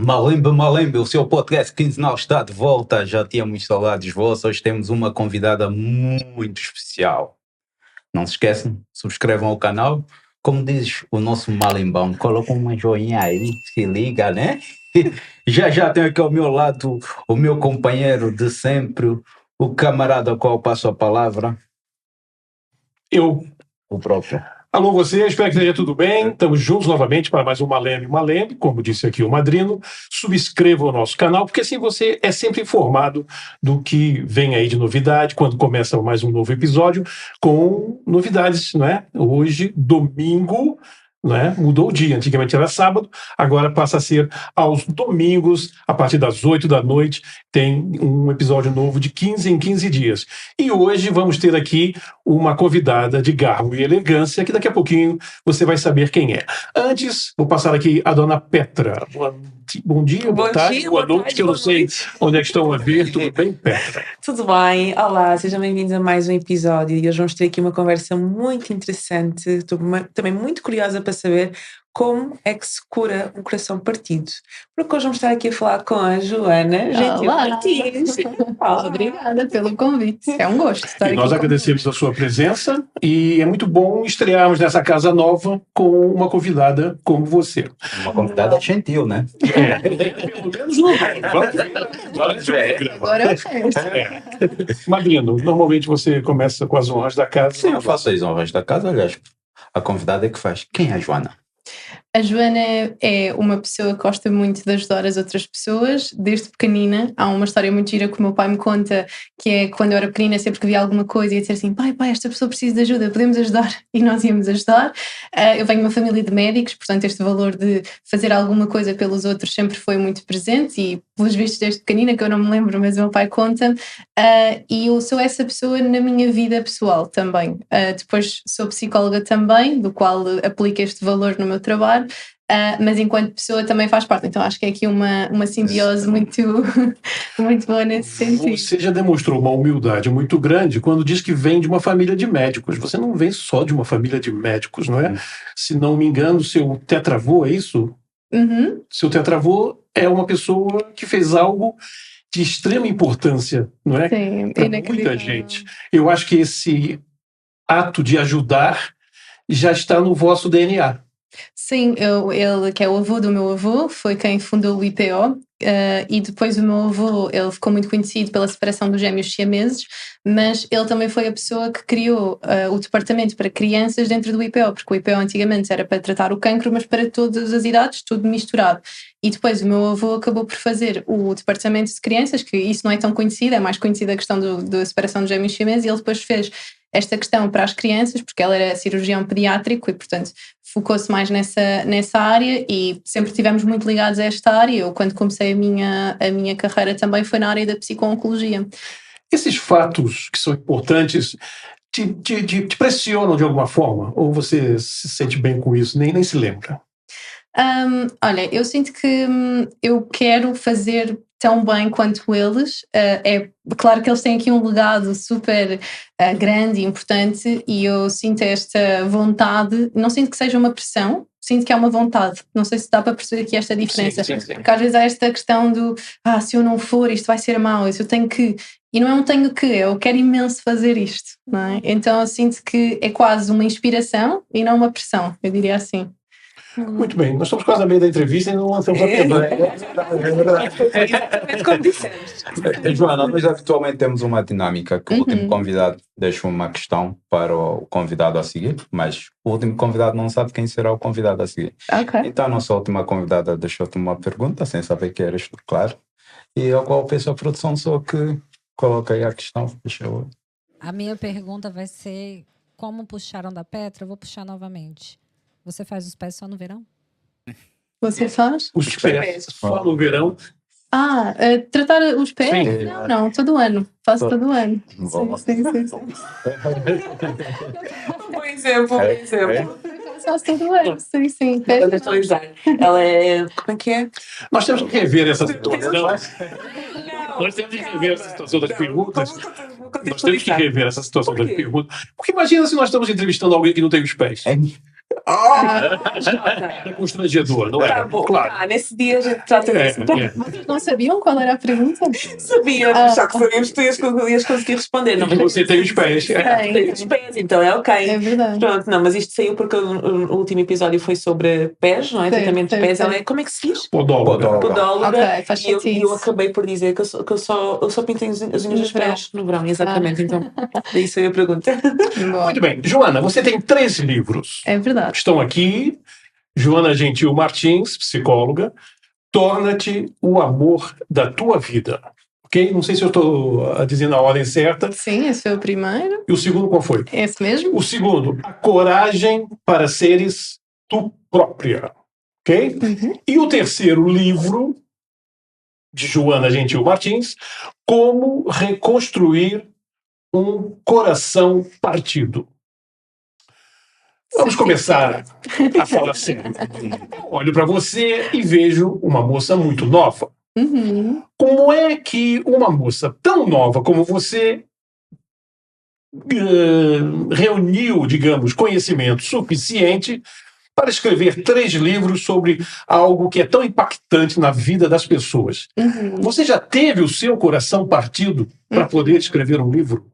Malembe, Malembe, o seu podcast quinzenal está de volta. Já tínhamos saudades vossas. Hoje temos uma convidada muito especial. Não se esqueçam, subscrevam o canal. Como diz o nosso Malembão, coloca uma joinha aí, se liga, né? Já tenho aqui ao meu lado o meu companheiro de sempre, o camarada ao qual passo a palavra. Eu. O próprio. Alô você, espero que esteja tudo bem. Estamos juntos novamente para mais um Malembe, como disse aqui o Madrino. Subscreva o nosso canal, porque assim você é sempre informado do que vem aí de novidade, quando começa mais um novo episódio, com novidades, não é? Hoje, domingo, né? Mudou o dia, antigamente era sábado, agora passa a ser aos domingos, a partir das 8 da noite, tem um episódio novo de 15 em 15 dias. E hoje vamos ter aqui uma convidada de garbo e elegância, que daqui a pouquinho você vai saber quem é. Antes, vou passar aqui a dona Petra. Bom dia, boa tarde, boa noite, que eu não sei onde é que estão a ver. Tudo bem, Petra? Tudo bem, olá, sejam bem-vindos a mais um episódio e hoje vamos ter aqui uma conversa muito interessante. Estou também muito curiosa para saber como é que se cura um coração partido. Porque hoje vamos estar aqui a falar com a Joana Gentil Martins. Obrigada pelo convite, é um gosto estar aqui. Nós agradecemos a sua presença e é muito bom estrearmos nessa casa nova com uma convidada como você. Uma convidada gentil, né? Pelo menos não é. Agora eu penso. Madrino, normalmente você começa com as honras da casa. Sim, eu faço as honras da casa, aliás. A convidada é que faz. Quem é a Joana? A Joana é uma pessoa que gosta muito de ajudar as outras pessoas, desde pequenina. Há uma história muito gira que o meu pai me conta, que é quando eu era pequenina, sempre que via alguma coisa, ia dizer assim, pai, esta pessoa precisa de ajuda, podemos ajudar? E nós íamos ajudar. Eu venho de uma família de médicos, portanto este valor de fazer alguma coisa pelos outros sempre foi muito presente e pelos vistos desde pequenina, que eu não me lembro, mas o meu pai conta. E eu sou essa pessoa na minha vida pessoal também. Depois sou psicóloga também, do qual aplico este valor no meu trabalho. Mas enquanto pessoa também faz parte, então acho que é aqui uma simbiose muito, muito boa nesse sentido. Você já demonstrou uma humildade muito grande quando diz que vem de uma família de médicos. Você não vem só de uma família de médicos, não é? Se não me engano, seu tetravô, é isso? Uhum. Seu tetravô é uma pessoa que fez algo de extrema importância, não é? Sim, para muita gente. Eu acho que esse ato de ajudar já está no vosso DNA. Sim, ele, que é o avô do meu avô, foi quem fundou o IPO, e depois o meu avô, ele ficou muito conhecido pela separação dos gêmeos siameses, mas ele também foi a pessoa que criou o departamento para crianças dentro do IPO, porque o IPO antigamente era para tratar o cancro, mas para todas as idades, tudo misturado. E depois o meu avô acabou por fazer o departamento de crianças, que isso não é tão conhecido, é mais conhecida a questão da separação dos gêmeos siameses, e ele depois fez esta questão para as crianças, porque ela era cirurgião pediátrico e, portanto, focou-se mais nessa área e sempre estivemos muito ligados a esta área. Eu, quando comecei a minha carreira, também foi na área da psico-oncologia. Esses fatos que são importantes te pressionam de alguma forma? Ou você se sente bem com isso, nem se lembra? Olha, eu sinto que eu quero fazer tão bem quanto eles. É claro que eles têm aqui um legado super grande e importante e eu sinto esta vontade, não sinto que seja uma pressão, sinto que é uma vontade. Não sei se dá para perceber aqui esta diferença. Sim. Porque às vezes há esta questão do se eu não for isto vai ser mau, eu tenho que... E não é um tenho que, eu quero imenso fazer isto, não é? Então eu sinto que é quase uma inspiração e não uma pressão, eu diria assim. Muito bem, nós estamos quase a meio da entrevista e não lançamos a pergunta. É verdade. Como dissemos. Joana, nós habitualmente temos uma dinâmica que o último convidado deixa uma questão para o convidado a seguir, mas o último convidado não sabe quem será o convidado a seguir. Okay. Então a nossa última convidada deixou-te uma pergunta, sem saber que eras tu, claro, e a qual penso a produção só que coloca aí a questão. A minha pergunta vai ser, como puxaram da Petra, eu vou puxar novamente. Você faz os pés só no verão? Você faz? Os pés, só no verão. Tratar os pés? Sim. Não, todo ano. Faço todo ano. Sim. Bom exemplo. Faço todo ano, sim. Ela é... Como é que é? Nós temos que rever essa situação. Nós temos que rever essa situação das perguntas. Nós temos que rever essa situação das perguntas. Porque imagina se nós estamos entrevistando alguém que não tem os pés. Era constrangedor, não Tá era? bom. Claro. Nesse dia a gente trata disso. Vocês não sabiam qual era a pergunta? Sabíamos, só que sabíamos que tu ias conseguir responder. Não, E você tem os pés. tem os pés, então é ok. É verdade. Pronto, não, mas isto saiu porque o último episódio foi sobre pés, não é? Sim, Tratamento de sim, pés. sim. Ela é, como é que se diz? Podóloga. Podóloga. Ok, faz E eu sentido. acabei por dizer que eu só pinto as unhas dos pés no verão, exatamente. Então, daí saiu a pergunta. Bom, Muito bem. Joana, você tem 3 livros. é verdade. Estão aqui. Joana Gentil Martins, psicóloga. Torna-te o amor da tua vida. Ok? Não sei se eu estou dizendo a ordem certa. Sim, esse foi o primeiro. E o segundo qual foi? Esse mesmo? O segundo, a coragem para seres tu própria. Ok? E o terceiro livro, de Joana Gentil Martins, Como Reconstruir um Coração Partido. Vamos começar a falar sério. Olho para você e vejo uma moça muito nova. Uhum. Como é que uma moça tão nova como você reuniu, digamos, conhecimento suficiente para escrever 3 livros sobre algo que é tão impactante na vida das pessoas? Uhum. Você já teve o seu coração partido para poder escrever um livro?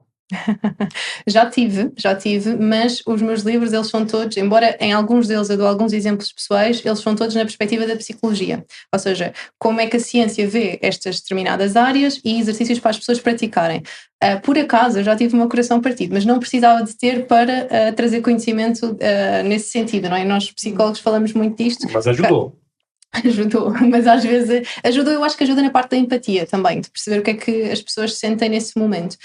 Já tive, mas os meus livros, eles são todos, embora em alguns deles eu dou alguns exemplos pessoais, eles são todos na perspectiva da psicologia. Ou seja, como é que a ciência vê estas determinadas áreas e exercícios para as pessoas praticarem. Por acaso, eu já tive o meu coração partido, mas não precisava de ter para trazer conhecimento nesse sentido, não é? Nós psicólogos falamos muito disto. Mas ajudou. Ajudou, mas às vezes ajudou, eu acho que ajuda na parte da empatia também, de perceber o que é que as pessoas sentem nesse momento.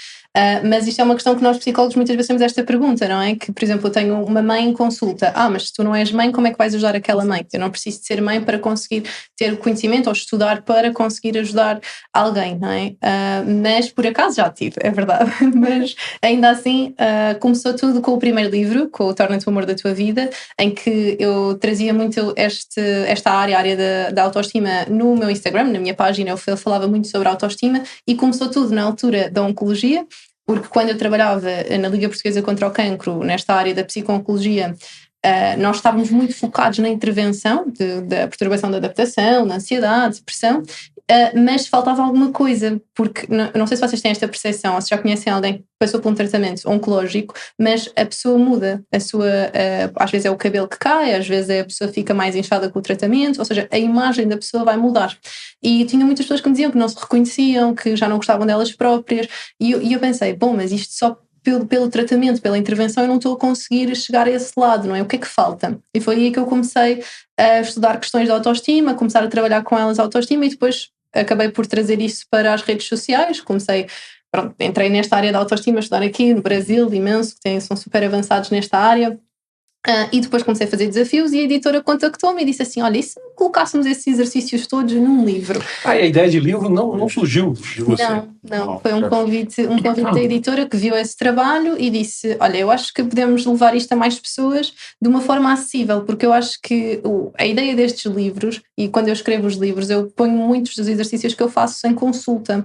Mas isto é uma questão que nós psicólogos muitas vezes temos esta pergunta, não é? Que, por exemplo, eu tenho uma mãe em consulta. Mas se tu não és mãe, como é que vais ajudar aquela mãe? Eu não preciso de ser mãe para conseguir ter conhecimento ou estudar para conseguir ajudar alguém, não é? Mas por acaso já tive, é verdade. Mas ainda assim começou tudo com o primeiro livro, com o Torna-te o Amor da Tua Vida, em que eu trazia muito esta área da autoestima no meu Instagram, na minha página. Eu falava muito sobre autoestima e começou tudo na altura da oncologia, porque quando eu trabalhava na Liga Portuguesa contra o Cancro, nesta área da psico-oncologia, nós estávamos muito focados na intervenção da perturbação da adaptação, na ansiedade, depressão, mas faltava alguma coisa, porque não sei se vocês têm esta percepção, ou se já conhecem alguém que passou por um tratamento oncológico, mas a pessoa muda, às vezes é o cabelo que cai, às vezes a pessoa fica mais inchada com o tratamento, ou seja, a imagem da pessoa vai mudar. E tinha muitas pessoas que me diziam que não se reconheciam, que já não gostavam delas próprias, e eu pensei, bom, mas isto só pelo tratamento, pela intervenção, eu não estou a conseguir chegar a esse lado, não é? O que é que falta? E foi aí que eu comecei a estudar questões de autoestima, começar a trabalhar com elas a autoestima e depois acabei por trazer isso para as redes sociais. Entrei nesta área da autoestima, a estudar aqui no Brasil, imenso, que são super avançados nesta área. E depois comecei a fazer desafios e a editora contactou-me e disse assim, olha, e se colocássemos esses exercícios todos num livro? A ideia de livro não surgiu de você? Não. Foi um convite da editora que viu esse trabalho e disse, olha, eu acho que podemos levar isto a mais pessoas de uma forma acessível, porque eu acho que a ideia destes livros, e quando eu escrevo os livros, eu ponho muitos dos exercícios que eu faço em consulta,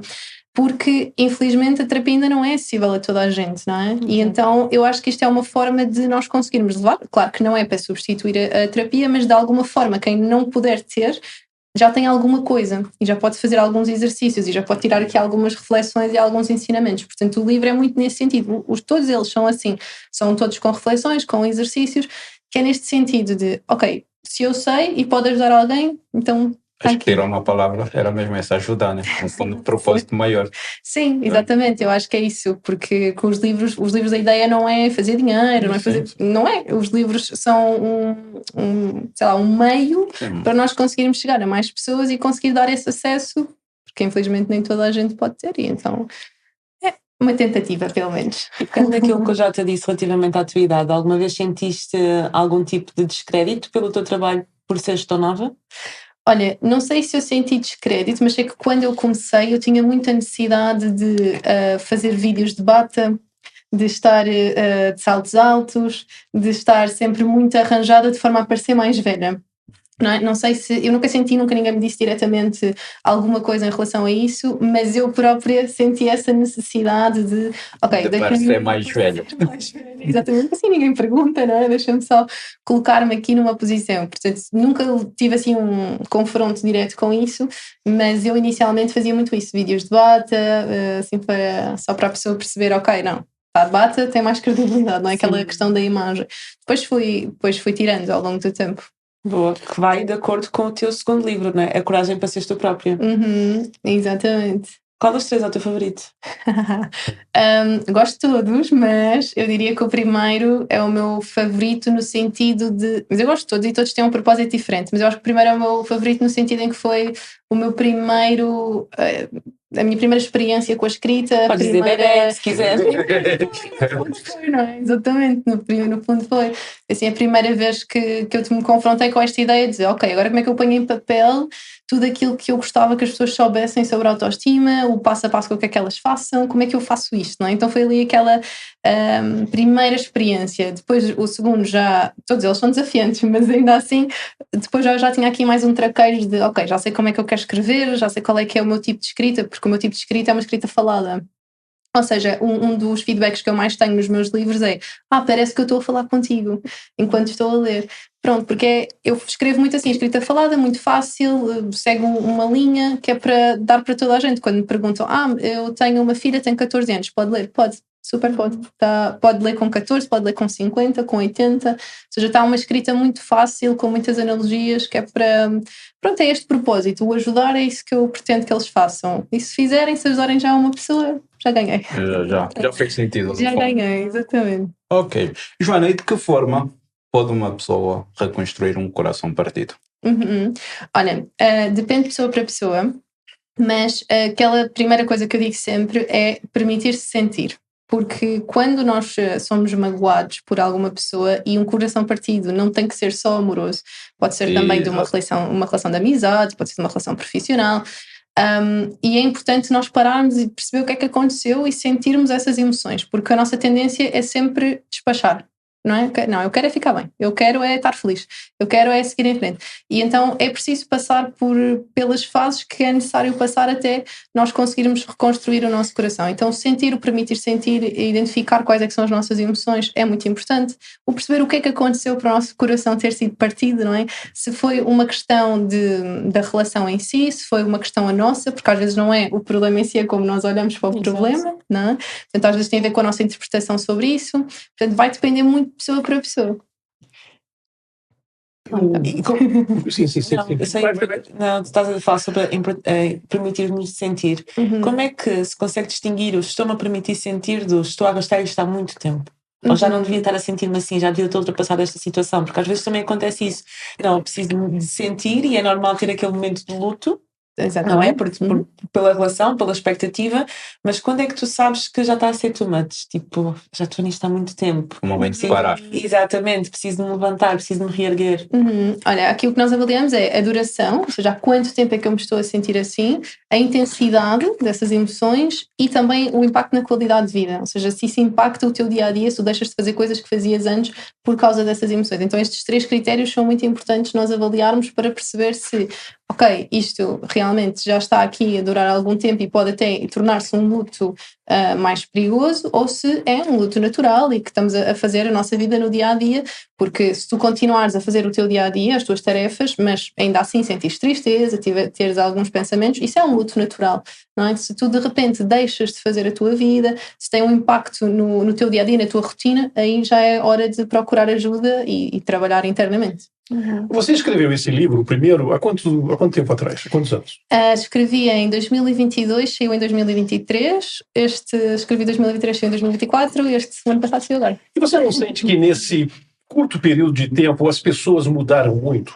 porque infelizmente a terapia ainda não é acessível a toda a gente, não é? E então eu acho que isto é uma forma de nós conseguirmos levar, claro que não é para substituir a terapia, mas de alguma forma quem não puder ter já tem alguma coisa e já pode fazer alguns exercícios e já pode tirar aqui algumas reflexões e alguns ensinamentos. Portanto, o livro é muito nesse sentido. Todos eles são assim, são todos com reflexões, com exercícios, que é neste sentido de, ok, se eu sei e pode ajudar alguém, então... Acho que tirar uma palavra era mesmo essa, ajudar, né? Um fundo de propósito maior. Sim, exatamente, eu acho que é isso, porque com os livros a ideia não é fazer dinheiro, não é fazer... Não é, os livros são um meio para nós conseguirmos chegar a mais pessoas e conseguir dar esse acesso, porque infelizmente nem toda a gente pode ter, e então é uma tentativa, pelo menos. E quando aquilo que eu já te disse relativamente à tua idade, alguma vez sentiste algum tipo de descrédito pelo teu trabalho por seres tão nova? Olha, não sei se eu senti descrédito, mas sei que quando eu comecei eu tinha muita necessidade de fazer vídeos de bata, de estar de saltos altos, de estar sempre muito arranjada de forma a parecer mais velha. Não é? Não sei se, eu nunca senti, nunca ninguém me disse diretamente alguma coisa em relação a isso, mas eu própria senti essa necessidade de, ok, De parecer mais velha. Exatamente, assim ninguém pergunta, não é? Deixa-me só colocar-me aqui numa posição. Portanto, nunca tive assim um confronto direto com isso, mas eu inicialmente fazia muito isso, vídeos de bata, assim só para a pessoa perceber, ok, não, a bata tem mais credibilidade, não é? Aquela Sim. questão da imagem. Depois fui tirando ao longo do tempo. Boa, que vai de acordo com o teu segundo livro, não é? A Coragem para Seres Tu Própria. Exatamente. Qual dos três é o teu favorito? Gosto de todos, mas eu diria que o primeiro é o meu favorito no sentido de... Mas eu gosto de todos e todos têm um propósito diferente, mas eu acho que o primeiro é o meu favorito no sentido em que foi o meu primeiro... a minha primeira experiência com a escrita. Pode dizer bebê, se quiser. Foi, não é? Exatamente, no fundo foi. Assim, a primeira vez que eu me confrontei com esta ideia de dizer, ok, agora como é que eu ponho em papel tudo aquilo que eu gostava que as pessoas soubessem sobre a autoestima, o passo a passo que eu quero que elas façam, como é que eu faço isto, não é? Então foi ali aquela primeira experiência. Depois o segundo já, todos eles são desafiantes, mas ainda assim, depois já tinha aqui mais um traquejo de, ok, já sei como é que eu quero escrever, já sei qual é que é o meu tipo de escrita, porque o meu tipo de escrita é uma escrita falada. Ou seja, um dos feedbacks que eu mais tenho nos meus livros é parece que eu estou a falar contigo enquanto estou a ler. Pronto, porque eu escrevo muito assim, escrita falada, muito fácil, segue uma linha que é para dar para toda a gente. Quando me perguntam, eu tenho uma filha, tem 14 anos, pode ler? Pode, super pode. Pode ler com 14, pode ler com 50, com 80, ou seja, está uma escrita muito fácil, com muitas analogias, que é para... Pronto, é este propósito, o ajudar é isso que eu pretendo que eles façam. E se fizerem, se ajudarem já uma pessoa, já ganhei. Já fez sentido. Já ganhei, exatamente. Ok. Joana, e de que forma pode uma pessoa reconstruir um coração partido? Olha, depende de pessoa para pessoa, mas aquela primeira coisa que eu digo sempre é permitir-se sentir. Porque quando nós somos magoados por alguma pessoa, e um coração partido não tem que ser só amoroso, pode ser também de uma relação de amizade, pode ser de uma relação profissional, e é importante nós pararmos e perceber o que é que aconteceu e sentirmos essas emoções, porque a nossa tendência é sempre despachar. Não é? Não, eu quero é ficar bem, eu quero é estar feliz, eu quero é seguir em frente. E então é preciso passar pelas fases que é necessário passar até nós conseguirmos reconstruir o nosso coração. Então sentir, o permitir sentir, identificar quais é que são as nossas emoções é muito importante. O perceber o que é que aconteceu para o nosso coração ter sido partido, não é? Se foi uma questão da relação em si, se foi uma questão a nossa, porque às vezes não é o problema em si, é como nós olhamos para o problema, não é? Portanto, às vezes tem a ver com a nossa interpretação sobre isso. Portanto, vai depender muito de pessoa para pessoa. Sim. Não, tu estás a falar sobre permitir-nos sentir. Como é que se consegue distinguir o estou-me a permitir sentir do estou a gastar isto há muito tempo? Ou já não devia estar a sentir-me assim, já devia ter ultrapassado esta situação? Porque às vezes também acontece isso. Não, eu preciso de sentir e é normal ter aquele momento de luto. Exatamente. Não é? Pela relação, pela expectativa, mas quando é que tu sabes que já está a ser too much? Tipo, já estou nisto há muito tempo. Um momento de parar. Exatamente, preciso de me levantar, preciso de me reerguer. Olha, aqui o que nós avaliamos é a duração, ou seja, há quanto tempo é que eu me estou a sentir assim, a intensidade dessas emoções e também o impacto na qualidade de vida, ou seja, se isso impacta o teu dia-a-dia, se tu deixas de fazer coisas que fazias antes por causa dessas emoções. Então estes 3 critérios são muito importantes nós avaliarmos para perceber se ok, isto realmente já está aqui a durar algum tempo e pode até tornar-se um luto mais perigoso, ou se é um luto natural e que estamos a fazer a nossa vida no dia-a-dia, porque se tu continuares a fazer o teu dia-a-dia, as tuas tarefas, mas ainda assim sentires tristeza, teres alguns pensamentos, isso é um luto natural, não é? Se tu de repente deixas de fazer a tua vida, se tem um impacto no teu dia-a-dia, na tua rotina, aí já é hora de procurar ajuda e trabalhar internamente. Você escreveu esse livro, o primeiro, há quanto tempo atrás? Há quantos anos? Escrevi em 2022, saiu em 2023. Escrevi em 2023, saiu em 2024 e este ano passado saiu agora. E você não sente que nesse curto período de tempo as pessoas mudaram muito?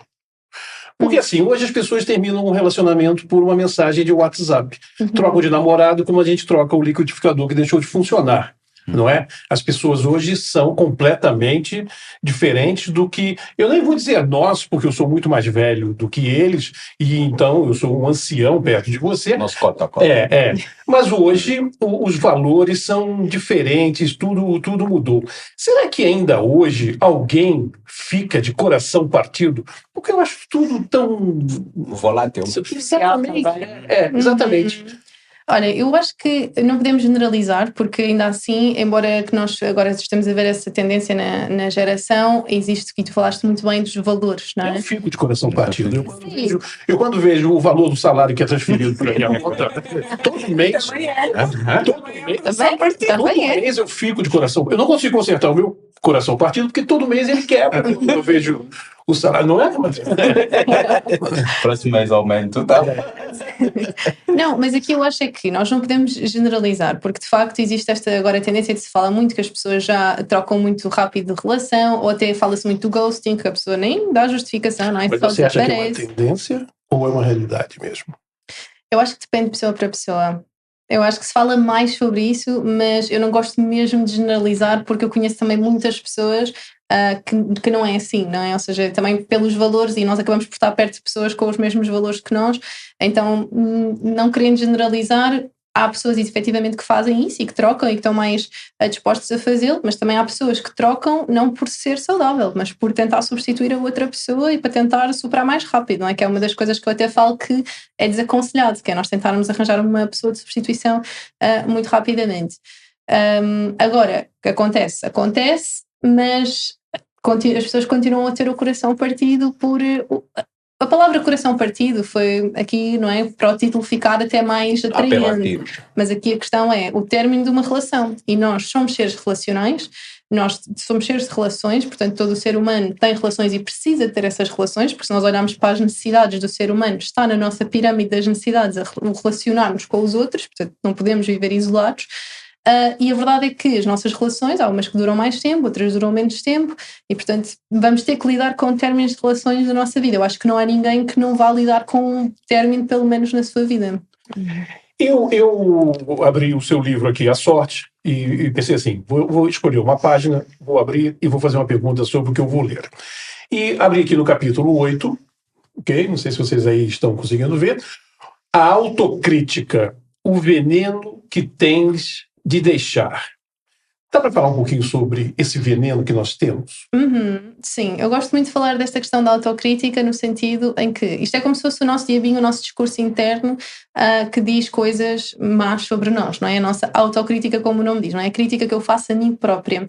Porque assim, hoje as pessoas terminam um relacionamento por uma mensagem de WhatsApp. Trocam de namorado como a gente troca o liquidificador que deixou de funcionar. não é? As pessoas hoje são completamente diferentes do que... Eu nem vou dizer nós, porque eu sou muito mais velho do que eles, e então eu sou um ancião perto de você. Nosso cota-cota. Mas hoje os valores são diferentes, tudo mudou. Será que ainda hoje alguém fica de coração partido? Porque eu acho tudo tão... volátil. Exatamente. Exatamente. Olha, eu acho que não podemos generalizar, porque ainda assim, embora que nós agora estamos a ver essa tendência na geração, existe, e tu falaste muito bem dos valores, não é? Eu fico de coração partido. Eu quando vejo o valor do salário que é transferido para minha conta, todo mês, todo mês eu fico de coração. Eu não consigo consertar o meu coração partido, porque todo mês ele quebra. Quando eu vejo o salário, não é? Próximo mês aumento, tá? Não, mas aqui eu acho é que nós não podemos generalizar, porque de facto existe esta agora tendência de se fala muito que as pessoas já trocam muito rápido de relação, ou até fala-se muito do ghosting, que a pessoa nem dá justificação, não é? Mas você acha que é uma tendência ou é uma realidade mesmo? Eu acho que depende de pessoa para pessoa. Eu acho que se fala mais sobre isso, mas eu não gosto mesmo de generalizar, porque eu conheço também muitas pessoas que não é assim, não é? Ou seja, também pelos valores, e nós acabamos por estar perto de pessoas com os mesmos valores que nós, então não querendo generalizar, há pessoas efetivamente que fazem isso e que trocam e que estão mais dispostos a fazê-lo, mas também há pessoas que trocam não por ser saudável, mas por tentar substituir a outra pessoa e para tentar superar mais rápido, não é? Que é uma das coisas que eu até falo que é desaconselhado, que é nós tentarmos arranjar uma pessoa de substituição muito rapidamente. Agora, o que acontece? Acontece, mas as pessoas continuam a ter o coração partido por... A palavra coração partido foi aqui, não é? Para o título ficar até mais atraente. Mas aqui a questão é o término de uma relação. E nós somos seres relacionais, nós somos seres de relações, portanto todo o ser humano tem relações e precisa ter essas relações, porque se nós olharmos para as necessidades do ser humano, está na nossa pirâmide das necessidades a relacionar-nos com os outros, portanto não podemos viver isolados. E a verdade é que as nossas relações, há umas que duram mais tempo, outras duram menos tempo, e portanto vamos ter que lidar com términos de relações da nossa vida. Eu acho que não há ninguém que não vá lidar com um término, pelo menos na sua vida. Eu abri o seu livro aqui, A Sorte, e pensei assim, vou escolher uma página, vou abrir e vou fazer uma pergunta sobre o que eu vou ler. E abri aqui no capítulo 8, ok? Não sei se vocês aí estão conseguindo ver. A autocrítica, o veneno que tens de deixar. Dá para falar um pouquinho sobre esse veneno que nós temos? Sim, eu gosto muito de falar desta questão da autocrítica no sentido em que isto é como se fosse o nosso diabinho, o nosso discurso interno que diz coisas más sobre nós, não é? A nossa autocrítica, como o nome diz, não é? A crítica que eu faço a mim própria.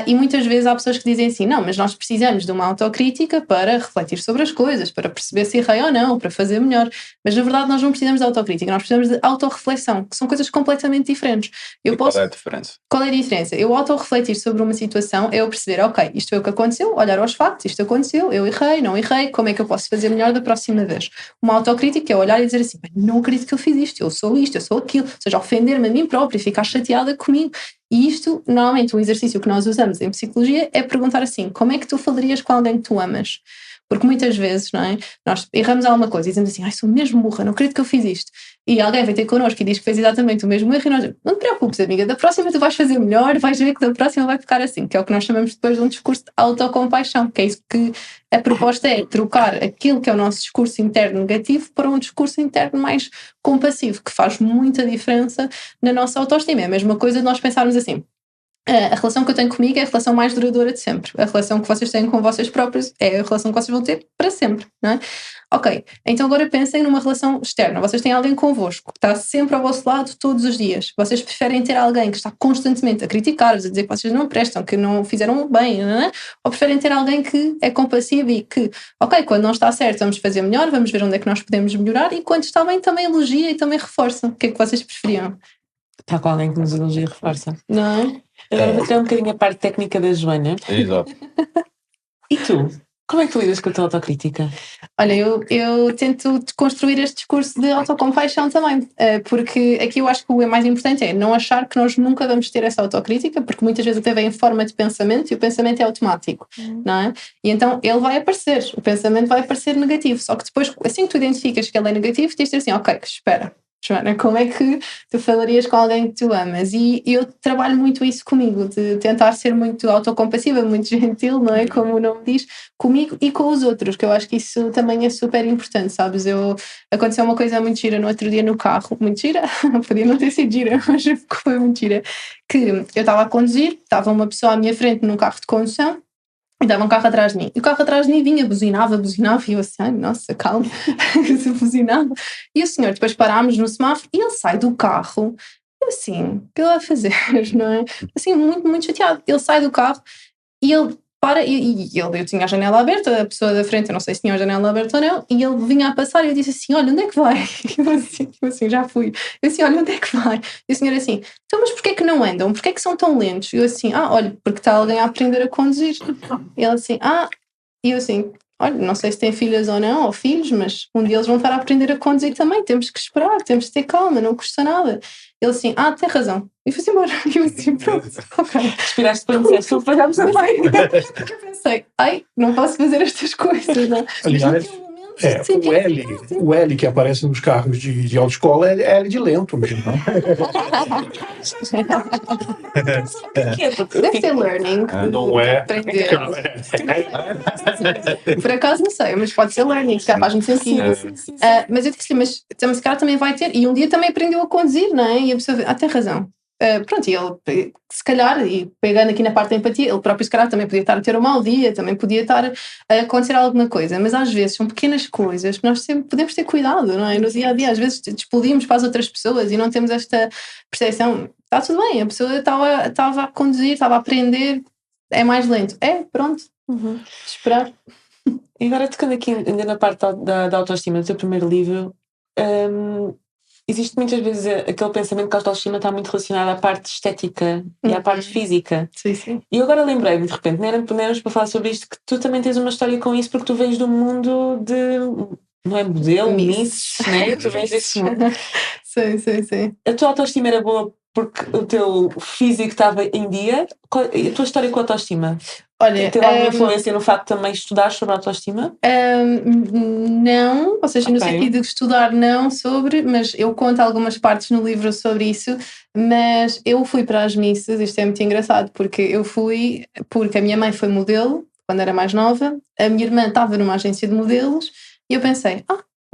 E muitas vezes há pessoas que dizem assim, não, mas nós precisamos de uma autocrítica para refletir sobre as coisas, para perceber se errei ou não, para fazer melhor. Mas na verdade nós não precisamos de autocrítica, nós precisamos de autorreflexão, que são coisas completamente diferentes. Qual é a diferença? Qual é a diferença? Eu autorrefletir sobre uma situação é eu perceber, ok, isto foi o que aconteceu, olhar aos factos, isto aconteceu, eu errei, não errei, como é que eu posso fazer melhor da próxima vez? Uma autocrítica é olhar e dizer assim, não acredito que eu fiz isto, eu sou aquilo, ou seja, ofender-me a mim própria, ficar chateada comigo. E isto, normalmente, um exercício que nós usamos em psicologia é perguntar assim, como é que tu falarias com alguém que tu amas? Porque muitas vezes, não é? Nós erramos alguma coisa e dizemos assim, sou mesmo burra, não acredito que eu fiz isto. E alguém vem ter connosco e diz que fez exatamente o mesmo erro e nós dizemos, não te preocupes, amiga, da próxima tu vais fazer melhor, vais ver que da próxima vai ficar assim, que é o que nós chamamos depois de um discurso de autocompaixão, que é isso que a proposta é, trocar aquilo que é o nosso discurso interno negativo para um discurso interno mais compassivo, que faz muita diferença na nossa autoestima. É a mesma coisa de nós pensarmos assim, a relação que eu tenho comigo é a relação mais duradoura de sempre. A relação que vocês têm com vocês próprios é a relação que vocês vão ter para sempre, não é? Ok, então agora pensem numa relação externa. Vocês têm alguém convosco que está sempre ao vosso lado todos os dias. Vocês preferem ter alguém que está constantemente a criticar-vos, a dizer que vocês não prestam, que não fizeram bem, não é? Ou preferem ter alguém que é compassivo e que, ok, quando não está certo vamos fazer melhor, vamos ver onde é que nós podemos melhorar, e quando está bem também elogia e também reforça. O que é que vocês preferiam? Está com alguém que nos elogia e reforça. Não é? Agora vou tirar um bocadinho a parte técnica da Joana. Exato. E tu? Como é que tu lidas com a tua autocrítica? Olha, eu tento construir este discurso de autocompaixão também, porque aqui eu acho que o mais importante é não achar que nós nunca vamos ter essa autocrítica, porque muitas vezes até vem em forma de pensamento e o pensamento é automático, não é? E então ele vai aparecer, o pensamento vai aparecer negativo, só que depois, assim que tu identificas que ele é negativo, tens de dizer assim, ok, espera, Joana, como é que tu falarias com alguém que tu amas? E eu trabalho muito isso comigo, de tentar ser muito autocompassiva, muito gentil, não é? Como o nome diz, comigo e com os outros, que eu acho que isso também é super importante, sabes? Aconteceu uma coisa muito gira no outro dia no carro, muito gira, podia não ter sido gira, mas foi muito gira, que eu estava a conduzir, estava uma pessoa à minha frente num carro de condução, e estava um carro atrás de mim. E o carro atrás de mim vinha, buzinava, e eu assim, ai, nossa, calma, buzinava. E o senhor, depois parámos no semáforo e ele sai do carro. Eu assim, o que ele vai fazer, não é? Assim, muito, muito chateado. Ele sai do carro e ele para, eu tinha a janela aberta, a pessoa da frente, eu não sei se tinha a janela aberta ou não, e ele vinha a passar e eu disse assim, olha, onde é que vai? Eu assim, já fui. Eu assim, olha, onde é que vai? E o senhor assim, então, mas porquê que não andam? Porquê que são tão lentos? E eu assim, olha, porque está alguém a aprender a conduzir. E ele assim, e eu assim, olha, não sei se tem filhas ou não, ou filhos, mas um dia eles vão estar a aprender a conduzir também, temos que esperar, temos que ter calma, não custa nada. Ele assim, tem razão. E foi-se embora. E eu assim, pronto, ok. Respiraste para dizer, estou falhamos também. Eu pensei, não posso fazer estas coisas, não. Aliás, o L que aparece nos carros de autoescola é L de lento mesmo. Deve ser learning. Não é. Aprender. Por acaso não sei, mas pode ser learning, que faz muito sentido. Mas eu disse, mas esse cara também vai ter, e um dia também aprendeu a conduzir, não é? E a pessoa, tem razão. Pronto, e ele, se calhar, e pegando aqui na parte da empatia, ele próprio, se calhar, também podia estar a ter um mau dia, também podia estar a acontecer alguma coisa, mas às vezes são pequenas coisas que nós sempre podemos ter cuidado, não é? No dia a dia, às vezes explodimos para as outras pessoas e não temos esta percepção. Está tudo bem, a pessoa estava a conduzir, estava a aprender, é mais lento. Pronto, esperar. E agora, tocando aqui ainda na parte da autoestima, do teu primeiro livro, existe muitas vezes aquele pensamento que a autoestima está muito relacionada à parte estética e à parte física. Sim. E eu agora lembrei-me, de repente, não éramos para falar sobre isto, que tu também tens uma história com isso, porque tu vens do mundo de... Não é modelo, Miss, né? Tu vens desse mundo. Sim. A tua autoestima era boa porque o teu físico estava em dia? A tua história com a autoestima? Olha, teve alguma influência no facto de também estudar sobre a autoestima? Não, ou seja, no sentido de estudar não sobre, mas eu conto algumas partes no livro sobre isso, mas eu fui para as missas, isto é muito engraçado, porque a minha mãe foi modelo quando era mais nova, a minha irmã estava numa agência de modelos e eu pensei,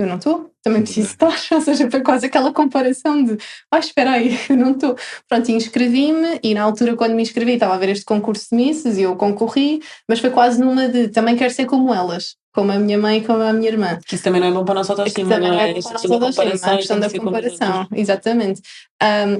eu não estou, também preciso estar, ou seja, foi quase aquela comparação de, espera aí, eu não estou. Pronto, inscrevi-me e na altura quando me inscrevi estava a ver este concurso de Misses e eu concorri, mas foi quase numa de, também quero ser como elas, como a minha mãe e como a minha irmã. Que isso também não é bom para a nossa autoestima, não é? A questão da comparação, exatamente.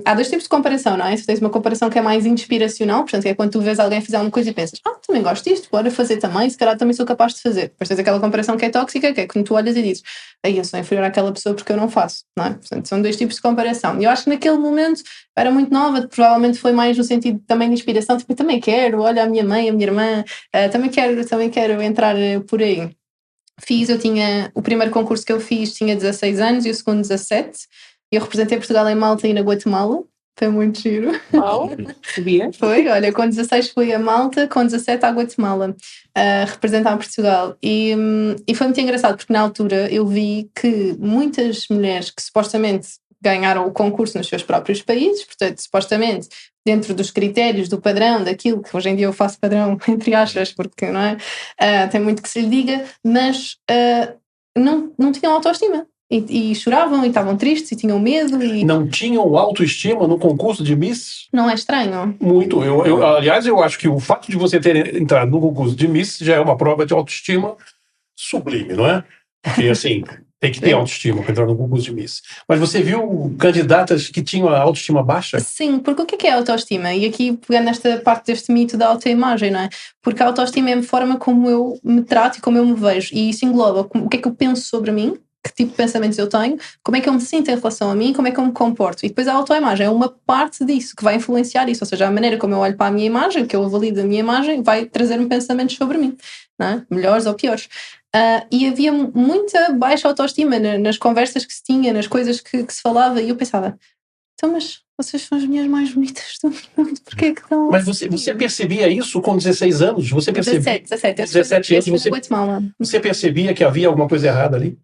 Há dois tipos de comparação, não é? Tu tens uma comparação que é mais inspiracional, portanto, que é quando tu vês alguém fazer alguma coisa e pensas, também gosto disto, bora fazer também, se calhar também sou capaz de fazer. Depois tens aquela comparação que é tóxica, que é quando tu olhas e dizes, eu sou inferior àquela pessoa porque eu não faço, não é? Portanto, são dois tipos de comparação. E eu acho que naquele momento eu era muito nova, provavelmente foi mais no sentido também de inspiração, tipo, eu também quero, olha a minha mãe, a minha irmã, também quero entrar por aí. O primeiro concurso que eu fiz tinha 16 anos e o segundo 17. Eu representei Portugal em Malta e na Guatemala. Foi muito giro. Uau, sabia? Foi, olha, com 16 fui a Malta, com 17 à Guatemala, a representar Portugal. E foi muito engraçado, porque na altura eu vi que muitas mulheres que supostamente ganharam o concurso nos seus próprios países, portanto, supostamente dentro dos critérios, do padrão, daquilo que hoje em dia eu faço padrão, entre aspas, porque não é? Tem muito que se lhe diga, mas não tinham autoestima. E choravam, e estavam tristes, e tinham medo. Não tinham autoestima no concurso de Miss? Não é estranho? Muito. Aliás, eu acho que o fato de você ter entrado no concurso de Miss já é uma prova de autoestima sublime, não é? Porque, assim, tem que ter autoestima para entrar no concurso de Miss. Mas você viu candidatas que tinham a autoestima baixa? Sim, porque o que é autoestima? E aqui, pegando nesta parte deste mito da autoimagem, não é? Porque a autoestima é a forma como eu me trato e como eu me vejo. E isso engloba o que é que eu penso sobre mim, que tipo de pensamentos eu tenho, como é que eu me sinto em relação a mim, como é que eu me comporto. E depois a autoimagem é uma parte disso que vai influenciar isso, ou seja, a maneira como eu olho para a minha imagem, que eu avalio a minha imagem, vai trazer-me pensamentos sobre mim, não é? Melhores ou piores. E havia muita baixa autoestima nas conversas que se tinha, nas coisas que se falava, e eu pensava, então, mas vocês são as mulheres mais bonitas do mundo, porquê é que estão... Mas você percebia isso com 16 anos? Você percebia? 17 anos, você percebia que havia alguma coisa errada ali?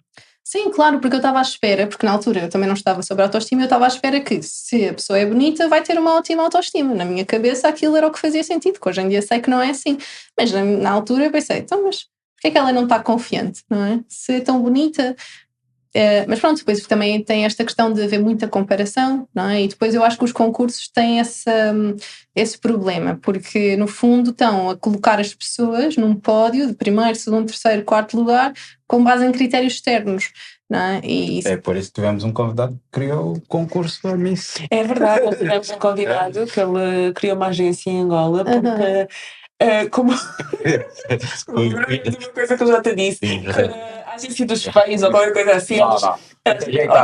Sim, claro, porque eu estava à espera, porque na altura eu também não estava sobre autoestima, eu estava à espera que se a pessoa é bonita vai ter uma ótima autoestima. Na minha cabeça aquilo era o que fazia sentido, que hoje em dia sei que não é assim. Mas na altura eu pensei, então, mas porquê é que ela não está confiante, não é? Se é tão bonita... mas pronto, depois também tem esta questão de haver muita comparação, não é? E depois eu acho que os concursos têm esse problema, porque no fundo estão a colocar as pessoas num pódio de primeiro, segundo, terceiro, quarto lugar, com base em critérios externos, não é? E É por isso que tivemos um convidado que criou o concurso da Miss. É verdade, nós tivemos um convidado que ele criou uma agência em Angola porque, como lembrei-me de uma coisa que eu já te disse, que a agência dos feios ou qualquer coisa assim,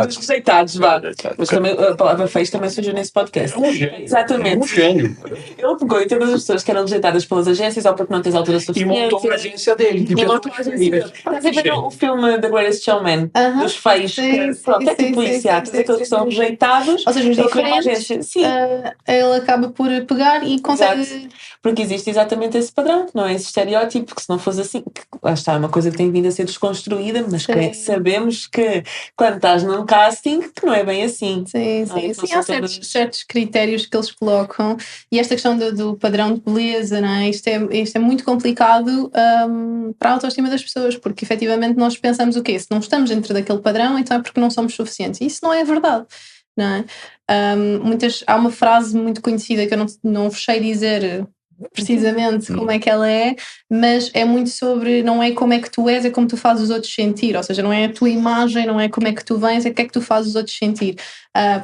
dos rejeitados, vá. Mas também a palavra feios também surgiu nesse podcast. Exatamente. Um gênio. Ele pegou em todas as pessoas que eram rejeitadas pelas agências ou porque não tens altura E suficiente. montou a agência dele. E montou a agência dele. Estás a ver o filme The Greatest Showman, dos feios, que pronto, é tipo isso, todos aqueles que são rejeitados. Ou seja, os ele criou uma diferentes, agência. Sim. ele acaba por pegar e consegue... Porque existe exatamente esse padrão, não é? Esse estereótipo, que se não fosse assim, que, lá está, é uma coisa que tem vindo a ser desconstruída, mas que sabemos que quando estás num casting, que não é bem assim. Sim. Há certos critérios que eles colocam, e esta questão do padrão de beleza, não é? Isto é muito complicado para a autoestima das pessoas, porque efetivamente nós pensamos o quê? Se não estamos dentro daquele padrão, então é porque não somos suficientes. E isso não é verdade. Não é? Há uma frase muito conhecida que eu não vos sei dizer precisamente como é que ela é, mas é muito sobre, não é como é que tu és, é como tu fazes os outros sentir, ou seja, não é a tua imagem, não é como é que tu vens, é o que é que tu fazes os outros sentir.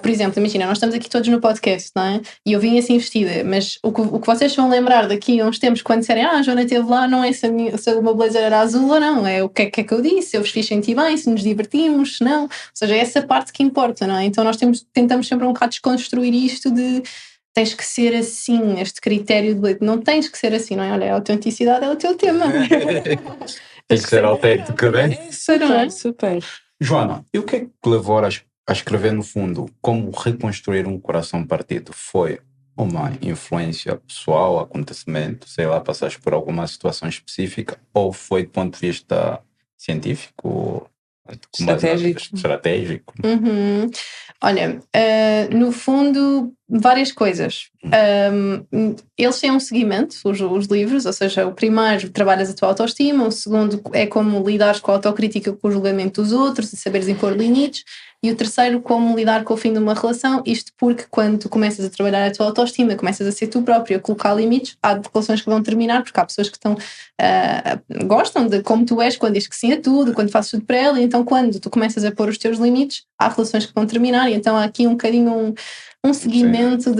Por exemplo, imagina, nós estamos aqui todos no podcast, não é? E eu vim assim vestida, mas o que vocês vão lembrar daqui a uns tempos, quando disserem, a Joana esteve lá, não é se o meu blazer era azul ou não, é o que é que eu disse, se eu vos fiz sentir bem, se nos divertimos, se não, ou seja, é essa parte que importa, não é? Então nós tentamos sempre um bocado desconstruir isto de tens que ser assim, este critério de não tens que ser assim, não é? Olha, a autenticidade é o teu tema. Tem que ser autêntico, né? Super. Joana, e o que é que te levou a escrever no fundo como reconstruir um coração partido? Foi uma influência pessoal, acontecimento, sei lá, passaste por alguma situação específica, ou foi do ponto de vista científico, estratégico? Olha, no fundo, várias coisas. Eles têm um seguimento, os livros, ou seja, o primeiro, trabalhas a tua autoestima, o segundo é como lidares com a autocrítica, com o julgamento dos outros e saberes impor limites, e o terceiro, como lidar com o fim de uma relação, isto porque quando tu começas a trabalhar a tua autoestima, começas a ser tu próprio, a colocar limites, há relações que vão terminar, porque há pessoas que gostam de como tu és, quando dizes que sim a tudo, quando fazes tudo para ela, e então quando tu começas a pôr os teus limites, há relações que vão terminar, e então há aqui um bocadinho um seguimento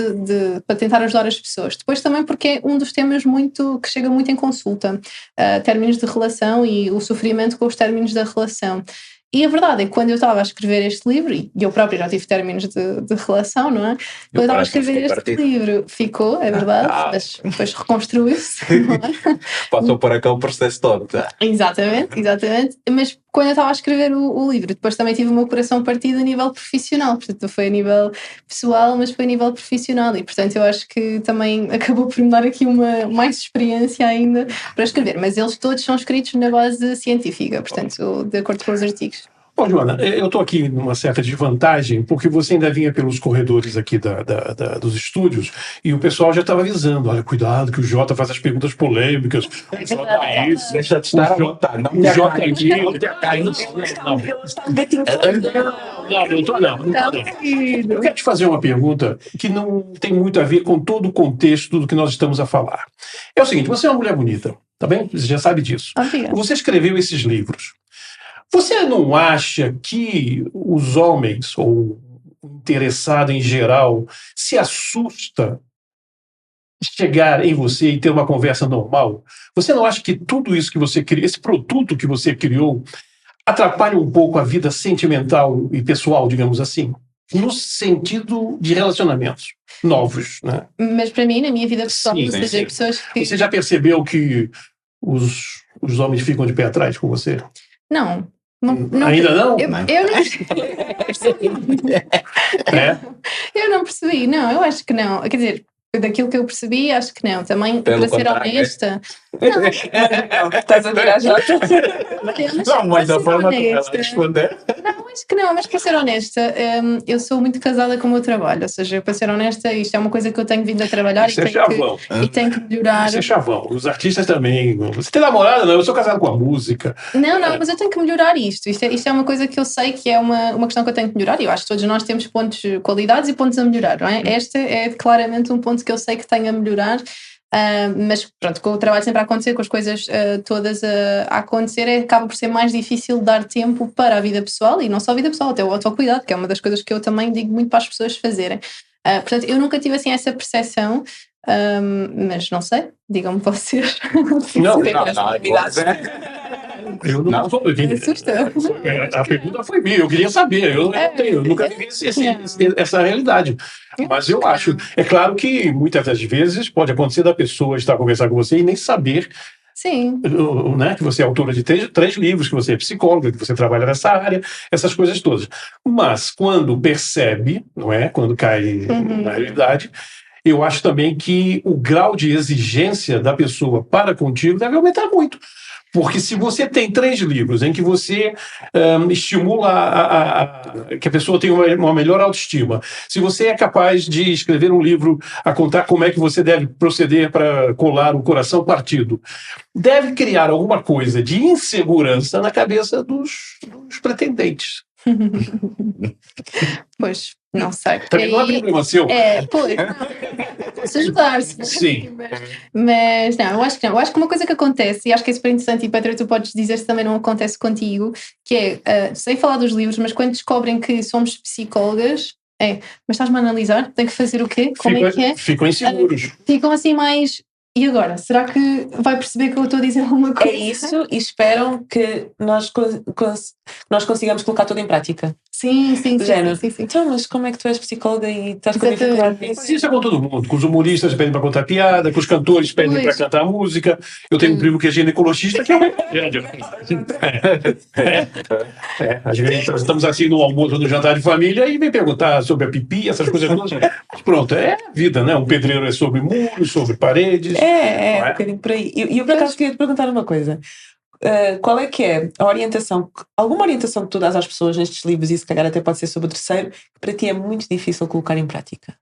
para tentar ajudar as pessoas. Depois também porque é um dos temas que chega muito em consulta, términos de relação e o sofrimento com os términos da relação. E a verdade é que quando eu estava a escrever este livro, e eu própria já tive términos de relação, não é? Quando eu estava a escrever este livro, ficou, é verdade, mas depois reconstruiu-se. Passou por aquele processo todo. Tá? Exatamente. Mas quando eu estava a escrever o livro, depois também tive o meu coração partido a nível profissional, portanto não foi a nível pessoal, mas foi a nível profissional, e portanto eu acho que também acabou por me dar aqui mais experiência ainda para escrever, mas eles todos são escritos na base científica, portanto de acordo com os artigos. Bom, Joana, eu estou aqui numa certa desvantagem, porque você ainda vinha pelos corredores aqui dos estúdios e o pessoal já estava avisando, olha, cuidado que o Jota faz as perguntas polêmicas, o Jota é isso, deixa de estar o Jota é aquilo, não. Eu quero te fazer uma pergunta que não tem muito a ver com todo o contexto do que nós estamos a falar. É o seguinte, você é uma mulher bonita, tá bem? Você já sabe disso. Obrigada. Você escreveu esses livros. Você não acha que os homens, ou o interessado em geral, se assusta chegar em você e ter uma conversa normal? Você não acha que tudo isso que você criou, esse produto que você criou, atrapalha um pouco a vida sentimental e pessoal, digamos assim? No sentido de relacionamentos novos, né? Mas para mim, na minha vida pessoal, Sim, ou seja, pessoas que... Você já percebeu que os homens ficam de pé atrás com você? Não. Ainda não? Eu não percebi. É? Eu não percebi, não, eu acho que não. Quer dizer, daquilo que eu percebi, acho que não. Também, Pelo para ser contrário, honesta, Não, estás a virar já. Não, mas da forma como ela honesta, responder. não, acho que não, mas para ser honesta, eu sou muito casada com o meu trabalho, ou seja, para ser honesta, isto é uma coisa que eu tenho vindo a trabalhar Isso é chavão. e tenho que melhorar. Isso é chavão. Os artistas também. Você tem namorada? Não, eu sou casado com a música. Não, mas eu tenho que melhorar isto. Isto é uma coisa que eu sei que é uma questão que eu tenho que melhorar e eu acho que todos nós temos pontos, qualidades e pontos a melhorar, não é? Este é claramente um ponto que eu sei que tenho a melhorar. Mas pronto, com o trabalho sempre a acontecer, com as coisas todas a acontecer, acaba por ser mais difícil dar tempo para a vida pessoal e não só a vida pessoal, até o autocuidado, que é uma das coisas que eu também digo muito para as pessoas fazerem. Portanto, eu nunca tive assim essa percepção, mas não sei, digam-me vocês. Não, eu não. Assusta. A pergunta foi minha, eu queria saber. Eu nunca vivi essa realidade. Mas eu acho. É claro que muitas das vezes pode acontecer da pessoa estar conversando com você e nem saber. Sim. Né, que você é autora de três livros, que você é psicóloga, que você trabalha nessa área, essas coisas todas. Mas quando percebe, não é? Quando cai na realidade, eu acho também que o grau de exigência da pessoa para contigo deve aumentar muito. Porque se você tem 3 livros em que você estimula que a pessoa tenha uma melhor autoestima, se você é capaz de escrever um livro a contar como é que você deve proceder para colar o coração partido, deve criar alguma coisa de insegurança na cabeça dos pretendentes. Pois, não sei. Também não é problema seu. Pois, posso ajudar-se. Sim. Mas não, eu acho que não. Eu acho que uma coisa que acontece, e acho que é super interessante, e Petra, tu podes dizer se também não acontece contigo, que é, sem falar dos livros, mas quando descobrem que somos psicólogas, mas estás-me a analisar? Tem que fazer o quê? Como é que é? Ficam inseguros. Ficam assim mais... E agora? Será que vai perceber que eu estou a dizer alguma coisa? É isso, e esperam que nós consigamos colocar tudo em prática. Sim. Então, mas como é que tu és psicóloga e estás com dificuldade nisso? Mas isso é com todo mundo. Com os humoristas pedem para contar piada, com os cantores pedem para cantar música. Eu tenho um primo que é ginecologista, que é uma tragédia. Às vezes estamos assim no almoço, no jantar de família, e vem perguntar sobre a pipi, essas coisas todas. Pronto, é a vida, né? Um pedreiro é sobre muros, sobre paredes. Um bocadinho por aí. E eu, por acaso, queria te perguntar uma coisa. Qual é que é a orientação, alguma orientação que tu dás às pessoas nestes livros, e se calhar até pode ser sobre o terceiro, que para ti é muito difícil colocar em prática?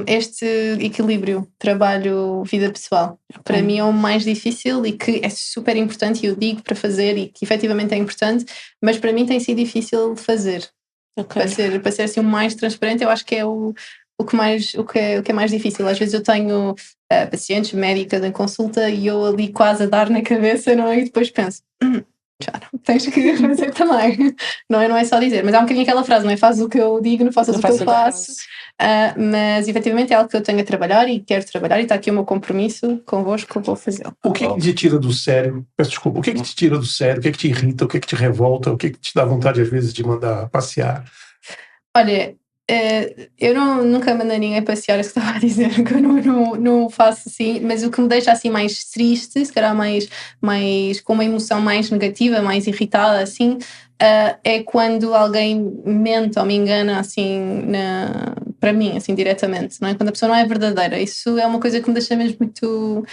Este equilíbrio trabalho-vida pessoal, para mim é o mais difícil e que é super importante, e eu digo para fazer e que efetivamente é importante, mas para mim tem sido difícil de fazer. Para ser assim o mais transparente, eu acho que é o que é mais difícil. Às vezes eu tenho pacientes médicas em consulta e eu ali quase a dar na cabeça, não é? E depois penso, já não tens que fazer também. Não é só dizer, mas há um bocadinho aquela frase, não é? Faz o que eu digo, não faças o que eu faço. Mas efetivamente é algo que eu tenho a trabalhar e quero trabalhar, e está aqui o meu compromisso convosco, eu vou fazê-lo. O que é que te tira do sério? Peço desculpa. O que é que te tira do sério? O que é que te irrita? O que é que te revolta? O que é que te dá vontade às vezes de mandar passear? Olha, eu nunca mandei ninguém passear, isso que estava a dizer, que eu não faço assim, mas o que me deixa assim mais triste, se calhar mais com uma emoção mais negativa, mais irritada assim, é quando alguém mente ou me engana assim para mim, assim diretamente, não é? Quando a pessoa não é verdadeira. Isso é uma coisa que me deixa mesmo muito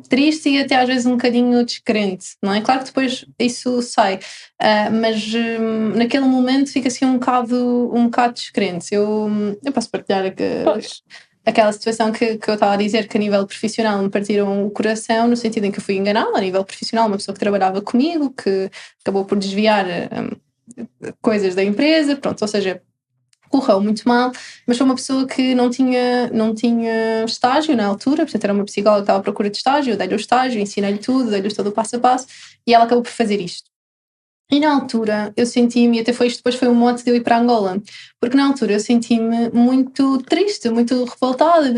triste e até às vezes um bocadinho descrente, não é? Claro que depois isso sai, mas naquele momento fica assim um bocado descrente. Eu posso partilhar aquela situação que eu estava a dizer, que a nível profissional me partiram o coração, no sentido em que eu fui enganada. A nível profissional, uma pessoa que trabalhava comigo, que acabou por desviar coisas da empresa, pronto, ou seja, correu muito mal, mas foi uma pessoa que não tinha estágio na altura, portanto era uma psicóloga que estava à procura de estágio, eu dei-lhe o estágio, ensinei-lhe tudo, dei-lhe todo o passo a passo, e ela acabou por fazer isto. E na altura eu senti-me, e até foi isto, depois foi um mote de eu ir para Angola, porque na altura eu senti-me muito triste, muito revoltada,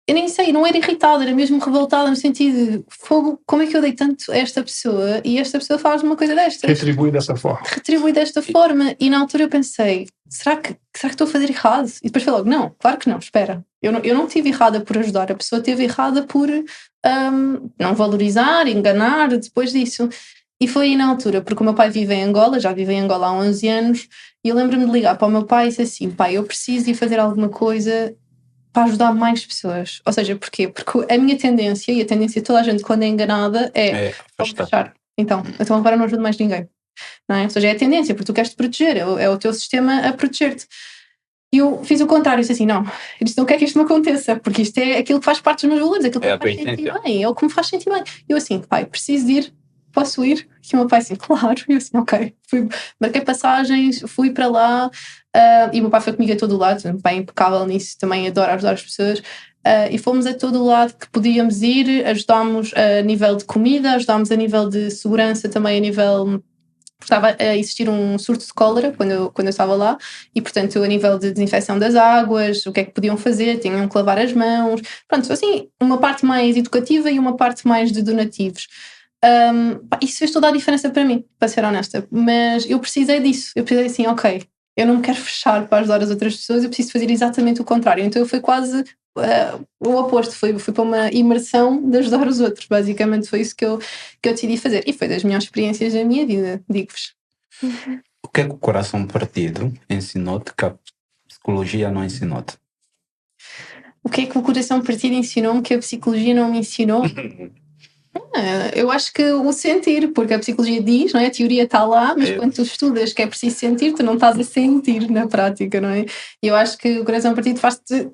eu nem sei, não era irritada, era mesmo revoltada no sentido de fogo, como é que eu dei tanto a esta pessoa e esta pessoa faz uma coisa destas? Retribui dessa forma. E na altura eu pensei, será que estou a fazer errado? E depois falei logo, não, claro que não, espera. Eu não estive errada por ajudar, a pessoa esteve errada por não valorizar, enganar depois disso. E foi aí na altura, porque o meu pai vive em Angola, já vive em Angola há 11 anos, e eu lembro-me de ligar para o meu pai e disse assim: pai, eu preciso ir fazer alguma coisa para ajudar mais pessoas. Ou seja, porquê? Porque a minha tendência, e a tendência de toda a gente quando é enganada, é vou fechar. Então agora não ajudo mais ninguém. Não é? Ou seja, é a tendência, porque tu queres te proteger, é o teu sistema a proteger-te. E eu fiz o contrário, disse assim: não, eu disse, não quero que isto me aconteça, porque isto é aquilo que faz parte dos meus valores, aquilo que me faz sentir bem, é o que me faz sentir bem. E eu assim: pai, preciso de ir, posso ir? E o meu pai assim: claro. E eu assim: ok. Marquei passagens, fui para lá, e o meu pai foi comigo a todo o lado, o meu pai é impecável nisso, também adora ajudar as pessoas. E fomos a todo o lado que podíamos ir, ajudámos a nível de comida, ajudámos a nível de segurança, também a nível... Estava a existir um surto de cólera quando eu estava lá, e portanto a nível de desinfecção das águas, o que é que podiam fazer, tinham que lavar as mãos, pronto, assim, uma parte mais educativa e uma parte mais de donativos. Isso fez toda a diferença para mim, para ser honesta, mas eu precisei disso, eu precisei assim, ok, eu não me quero fechar para ajudar as outras pessoas, eu preciso fazer exatamente o contrário. Então eu fui quase o oposto, fui para uma imersão de ajudar os outros, basicamente foi isso que eu decidi fazer, e foi das melhores experiências da minha vida, digo-vos. O que é que o coração partido ensinou-te que a psicologia não ensinou-te? O que é que o coração partido ensinou-me que a psicologia não me ensinou? Eu acho que o sentir, porque a psicologia diz, não é? A teoria está lá, mas quando tu estudas que é preciso sentir, tu não estás a sentir na prática, não é? E eu acho que o coração partido faz-te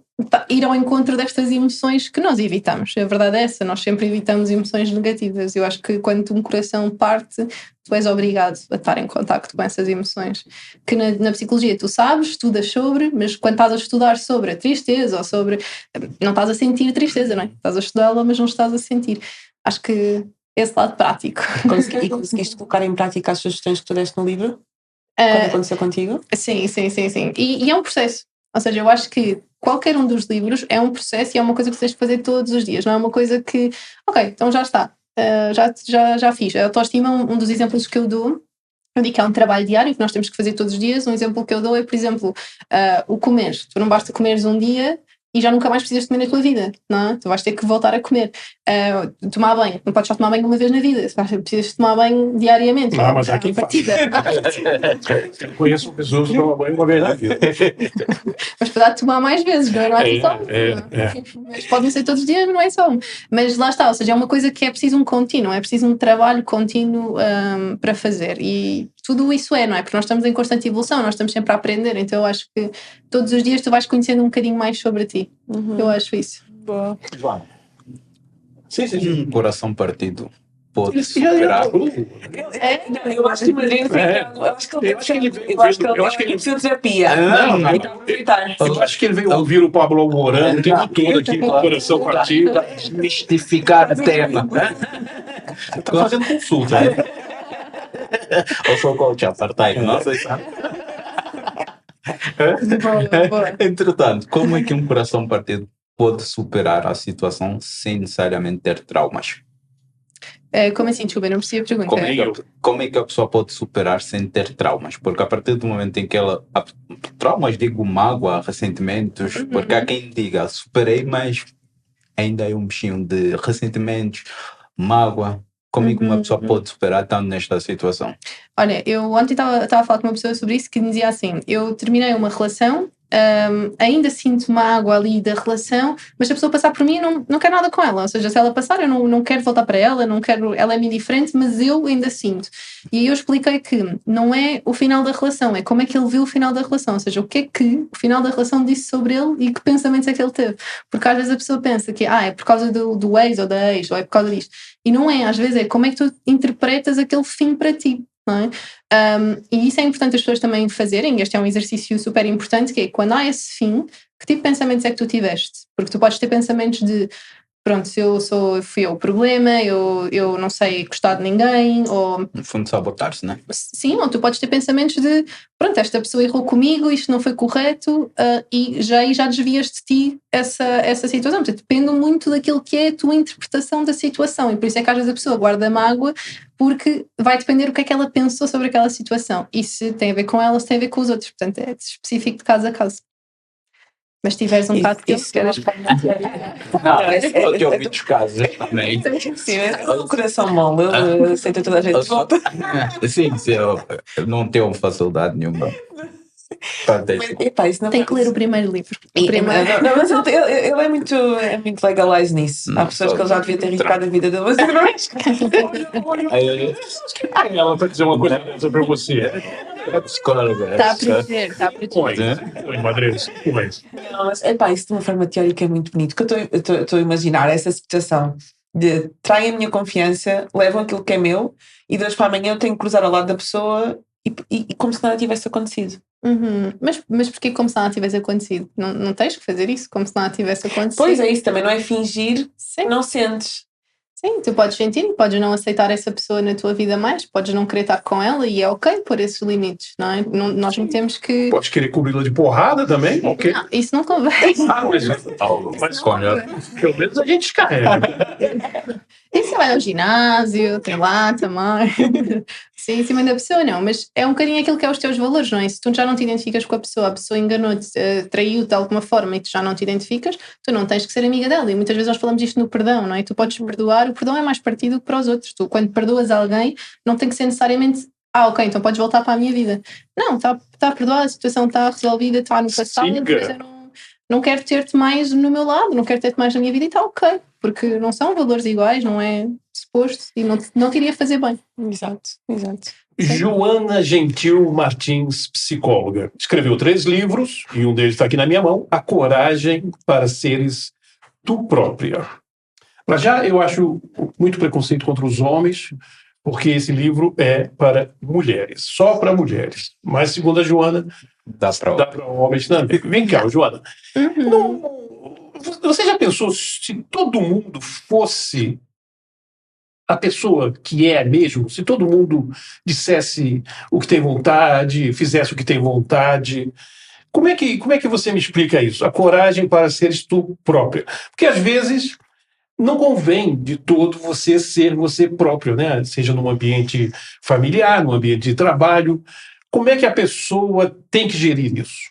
ir ao encontro destas emoções que nós evitamos. A verdade é essa, nós sempre evitamos emoções negativas. Eu acho que quando um coração parte, tu és obrigado a estar em contacto com essas emoções. Que na psicologia tu sabes, estudas sobre, mas quando estás a estudar sobre a tristeza ou sobre... não estás a sentir tristeza, não é? Estás a estudá-la, mas não estás a sentir. Acho que esse lado prático. E conseguiste colocar em prática as sugestões que tu deste no livro? Quando aconteceu contigo? Sim. E é um processo. Ou seja, eu acho que qualquer um dos livros é um processo e é uma coisa que tens de fazer todos os dias. Não é uma coisa que, ok, então já está. Já fiz. A autoestima, um dos exemplos que eu dou, eu digo que é um trabalho diário que nós temos que fazer todos os dias. Um exemplo que eu dou é, por exemplo, o comer. Tu não basta comeres um dia e já nunca mais precisas comer na tua vida, não é? Tu vais ter que voltar a comer. Tomar banho, não podes só tomar banho uma vez na vida, precisas tomar banho diariamente. Não, mas há quem faz. Conheço pessoas que tomam banho uma vez na vida. Mas para tomar mais vezes, não é só Mas pode não ser todos os dias, mas não é só um. Mas lá está, ou seja, é uma coisa que é preciso um contínuo, é preciso um trabalho contínuo para fazer, e tudo isso não é? Porque nós estamos em constante evolução, nós estamos sempre a aprender, então eu acho que todos os dias tu vais conhecendo um bocadinho mais sobre ti. Eu acho isso. Boa. Sim. Um coração partido pode superar. Eu acho que imagino eu acho que ele precisa de terapia. Eu acho que ele veio ouvir o Pablo Alborán o tempo todo aqui com o coração partido. Desmistificar o tema. Está fazendo consulta, né? Eu sou coach apartheid, não sei se Boa. Entretanto, como é que um coração partido pode superar a situação sem necessariamente ter traumas? Como assim? Desculpa, não percebi a pergunta. Como é que a pessoa pode superar sem ter traumas? Porque a partir do momento em que traumas, digo mágoa, ressentimentos, porque há quem diga, superei, mas ainda é um bichinho de ressentimentos, mágoa. Como é que uma pessoa pode superar estando nesta situação? Olha, eu ontem estava a falar com uma pessoa sobre isso que me dizia assim: eu terminei uma relação, ainda sinto mágoa ali da relação, mas se a pessoa passar por mim, não quero nada com ela. Ou seja, se ela passar, eu não quero voltar para ela, ela é-me indiferente, mas eu ainda sinto. E aí eu expliquei que não é o final da relação, é como é que ele viu o final da relação. Ou seja, o que é que o final da relação disse sobre ele e que pensamentos é que ele teve. Porque às vezes a pessoa pensa que é por causa do ex ou da ex, ou é por causa disto. E não é, às vezes é como é que tu interpretas aquele fim para ti. Não é? E isso é importante as pessoas também fazerem. Este é um exercício super importante, que é quando há esse fim, que tipo de pensamentos é que tu tiveste? Porque tu podes ter pensamentos de pronto, fui eu o problema, eu não sei gostar de ninguém, ou... No fundo, sabotar-se, não é? Sim, ou tu podes ter pensamentos de pronto, esta pessoa errou comigo, isto não foi correto, e já desvias de ti essa situação. Portanto, depende muito daquilo que é a tua interpretação da situação, e por isso é que às vezes a pessoa guarda mágoa, porque vai depender o que é que ela pensou sobre aquela situação, e se tem a ver com ela, se tem a ver com os outros. Portanto, é específico de caso a caso. Mas se tiveres um bocado de tempo, queres Eu ouvi dos casos também. Sim, o coração mole, ele aceita toda a gente de volta. Sim, eu não tenho facilidade nenhuma. Epá, isso não tem que ler o primeiro livro. Não, mas ele é muito legalized nisso. Há pessoas que ele já devia ter arriscado a vida dele, mas não é. Ela vai dizer uma coisa para você. Psicóloga. Está a aprender, está a aprender. Oi, Madrid. Não, mas, epá, isso de uma forma teórica é muito bonito. Que eu estou a imaginar essa situação de traem a minha confiança, levam aquilo que é meu e de hoje para amanhã eu tenho que cruzar ao lado da pessoa e como se nada tivesse acontecido. Uhum. Mas porquê como se nada tivesse acontecido? Não tens que fazer isso como se nada tivesse acontecido. Pois é, isso também não é fingir Sim. que não sentes. Sim, tu podes sentir, podes não aceitar essa pessoa na tua vida mais, podes não querer estar com ela e é ok por esses limites, não é? Nós não temos que... Podes querer cobri-la de porrada também, ok? Não, isso não convém. Mas pelo menos a gente descarrega. E você vai ao ginásio, tem lá também. Sim, em cima da pessoa, não. Mas é um bocadinho aquilo que é os teus valores, não é? Se tu já não te identificas com a pessoa enganou-te, traiu-te de alguma forma e tu já não te identificas, tu não tens que ser amiga dela. E muitas vezes nós falamos isto no perdão, não é? Tu podes perdoar, o perdão é mais partido que para os outros. Tu, quando perdoas alguém, não tem que ser necessariamente ok, então podes voltar para a minha vida. Não, está perdoada, a situação está resolvida, está no passado, mas eu não quero ter-te mais no meu lado, não quero ter-te mais na minha vida e está ok, porque não são valores iguais, não é suposto e não te iria fazer bem. Exato. Joana Gentil Martins, psicóloga, escreveu 3 livros e um deles está aqui na minha mão, A Coragem para Seres Tu Própria. Mas já eu acho muito preconceito contra os homens, porque esse livro é para mulheres, só para mulheres. Mas, segundo a Joana, dá para homens também. Vem cá, Joana. Você já pensou se todo mundo fosse a pessoa que é mesmo, se todo mundo dissesse o que tem vontade, fizesse o que tem vontade? Como é que você me explica isso? A coragem para seres tu própria. Porque, às vezes... não convém de todo você ser você próprio, né? Seja num ambiente familiar, num ambiente de trabalho. Como é que a pessoa tem que gerir isso?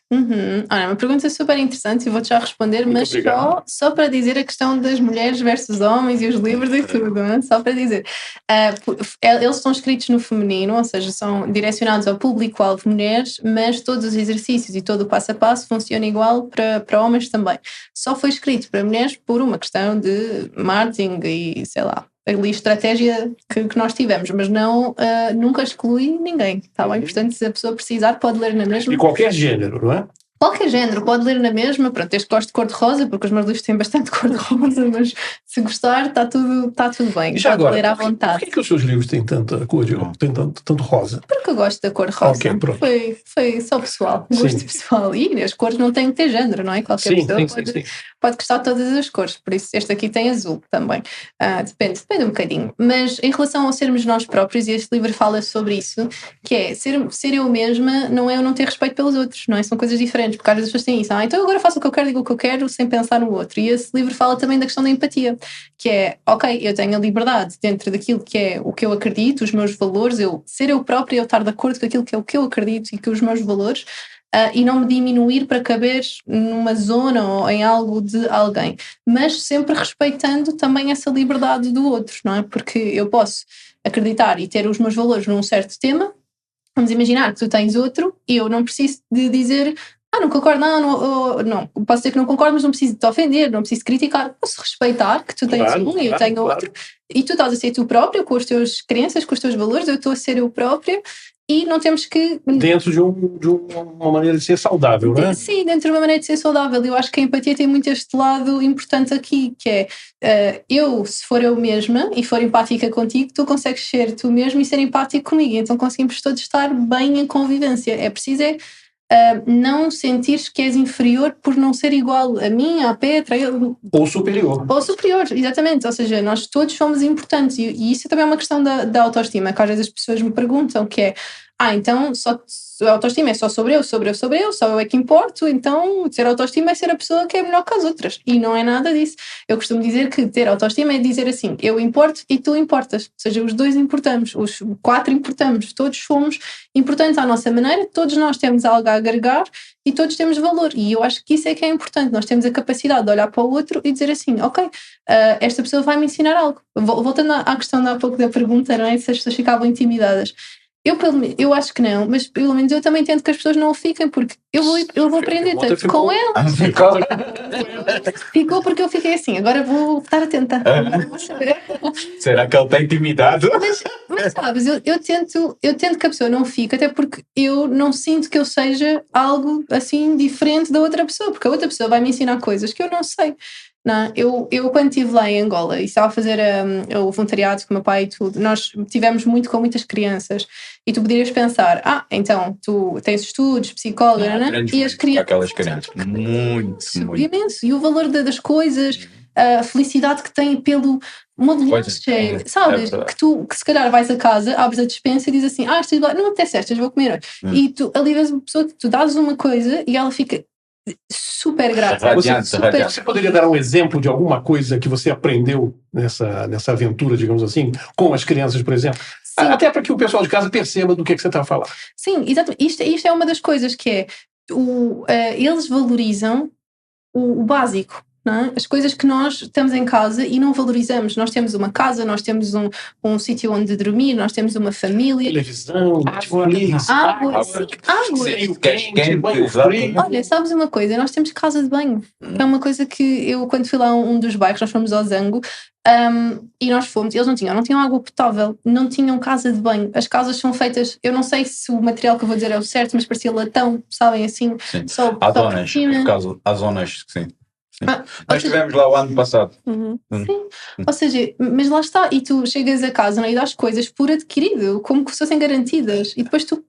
Olha, uma pergunta super interessante e vou-te já responder, muito mas obrigado. só para dizer a questão das mulheres versus homens e os livros e tudo, não é? Só para dizer. Eles são escritos no feminino, ou seja, são direcionados ao público-alvo mulheres, mas todos os exercícios e todo o passo a passo funciona igual para homens também. Só foi escrito para mulheres por uma questão de marketing e, sei lá, ali estratégia que nós tivemos, mas não, nunca exclui ninguém, está bem? Portanto, se a pessoa precisar, pode ler na mesma. De qualquer gênero, não é? Qualquer género, pode ler na mesma, pronto, este gosto de cor-de-rosa, porque os meus livros têm bastante cor-de-rosa, mas se gostar, está tudo bem, Já pode agora, ler à vontade. por que os seus livros têm tanta cor, têm tanto rosa? Porque eu gosto da cor rosa. Ok, pronto. Foi só pessoal, gosto Sim. pessoal. E as cores não têm que ter género, não é? Qualquer pessoa pode gostar de todas as cores, por isso este aqui tem azul também. Depende um bocadinho. Mas em relação ao sermos nós próprios, e este livro fala sobre isso, que é ser eu mesma, não é eu não ter respeito pelos outros, não é? São coisas diferentes, porque às vezes as pessoas têm isso. Então agora faço o que eu quero, digo o que eu quero, sem pensar no outro. E esse livro fala também da questão da empatia, que é, ok, eu tenho a liberdade dentro daquilo que é o que eu acredito, os meus valores, ser eu própria, eu estar de acordo com aquilo que é o que eu acredito e com os meus valores, e não me diminuir para caber numa zona ou em algo de alguém, mas sempre respeitando também essa liberdade do outro, não é? Porque eu posso acreditar e ter os meus valores num certo tema. Vamos imaginar que tu tens outro e eu não preciso de dizer não concordo, não, posso dizer que não concordo, mas não preciso te ofender, não preciso criticar, posso respeitar que tu tens e eu tenho outro, e tu estás a ser tu próprio, com as tuas crenças, com os teus valores, eu estou a ser eu própria, e não temos que... Dentro de uma maneira de ser saudável, não é? Sim, dentro de uma maneira de ser saudável. Eu acho que a empatia tem muito este lado importante aqui, que é, se for eu mesma e for empática contigo, tu consegues ser tu mesmo e ser empático comigo, então conseguimos todos estar bem em convivência. É preciso não sentires que és inferior por não ser igual a mim, à Petra... Ou superior. Ou superior, exatamente. Ou seja, nós todos somos importantes e isso também é uma questão da autoestima, que às vezes as pessoas me perguntam, que é, então a autoestima é só sobre eu, só eu é que importo, então ter autoestima é ser a pessoa que é melhor que as outras. E não é nada disso. Eu costumo dizer que ter autoestima é dizer assim, eu importo e tu importas. Ou seja, os dois importamos, os 4 importamos, todos somos importantes à nossa maneira, todos nós temos algo a agregar e todos temos valor. E eu acho que isso é que é importante. Nós temos a capacidade de olhar para o outro e dizer assim, ok, esta pessoa vai me ensinar algo. Voltando à questão de há pouco da pergunta, não é? Se as pessoas ficavam intimidadas. Eu acho que não, mas pelo menos eu também tento que as pessoas não o fiquem, porque eu vou aprender tanto com elas. Ficou porque eu fiquei assim, agora vou estar atenta. Será que ele está intimidado? Mas sabes, eu tento que a pessoa não fique, até porque eu não sinto que eu seja algo assim diferente da outra pessoa, porque a outra pessoa vai me ensinar coisas que eu não sei. Não, eu quando estive lá em Angola e estava a fazer o voluntariado com o meu pai e tudo, nós tivemos muito com muitas crianças e tu poderias pensar, então tu tens estudos, psicóloga, né? E as crianças... Aquelas crianças, muito. Imenso, e o valor das coisas, a felicidade que têm pelo uma bolacha, sabes? Que se calhar vais a casa, abres a despensa e dizes assim, não me apetece estas, vou comer hoje. E tu ali vês uma pessoa que tu dás uma coisa e ela fica super grata. Você poderia dar um exemplo de alguma coisa que você aprendeu nessa aventura, digamos assim, com as crianças, por exemplo? Sim. Até para que o pessoal de casa perceba do que você está a falar. Sim, exatamente. Isto é uma das coisas que é eles valorizam o básico. Não é? As coisas que nós estamos em casa e não valorizamos. Nós temos uma casa, nós temos um sítio onde dormir, nós temos uma família. Televisão, água. Olha, sabes uma coisa? Nós temos casa de banho. É uma coisa que eu, quando fui lá a um dos bairros, nós fomos ao Zango, e nós fomos, eles não tinham água potável, não tinham casa de banho. As casas são feitas, eu não sei se o material que eu vou dizer é o certo, mas parecia latão, sabem, assim. Sim. Há zonas que sim. Nós estivemos lá o ano passado. Sim, ou seja, mas lá está, e tu chegas a casa, não é, e dás coisas por adquirido, como que fossem garantidas, e depois tu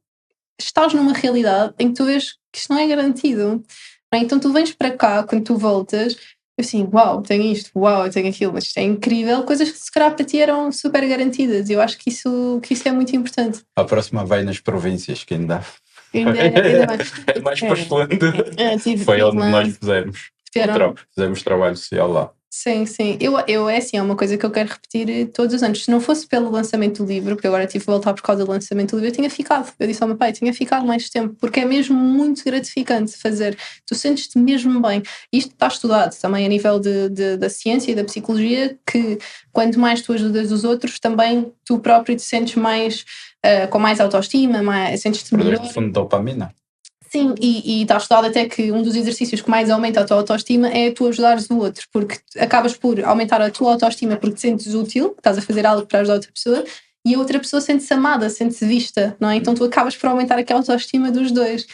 estás numa realidade em que tu vês que isto não é garantido, não é? Então tu vens para cá, quando tu voltas, assim, uau, tenho isto, uau, tenho aquilo, mas isto é incrível, coisas que se calhar para ti eram super garantidas, e eu acho que isso é muito importante. A próxima vai nas províncias, que ainda é mais profundo. Foi onde nós fizemos trabalho social lá. Sim. É uma coisa que eu quero repetir todos os anos. Se não fosse pelo lançamento do livro, porque agora tive que voltar por causa do lançamento do livro, eu tinha ficado. Eu disse ao meu pai, tinha ficado mais tempo, porque é mesmo muito gratificante fazer. Tu sentes-te mesmo bem. Isto está estudado também a nível da ciência e da psicologia, que quanto mais tu ajudas os outros, também tu próprio te sentes mais, com mais autoestima, sentes-te melhor. No fundo, dopamina. Sim, e está estudado até que um dos exercícios que mais aumenta a tua autoestima é tu ajudares o outro, porque acabas por aumentar a tua autoestima porque te sentes útil, estás a fazer algo para ajudar outra pessoa, e a outra pessoa sente-se amada, sente-se vista, não é? Então tu acabas por aumentar aquela autoestima dos dois.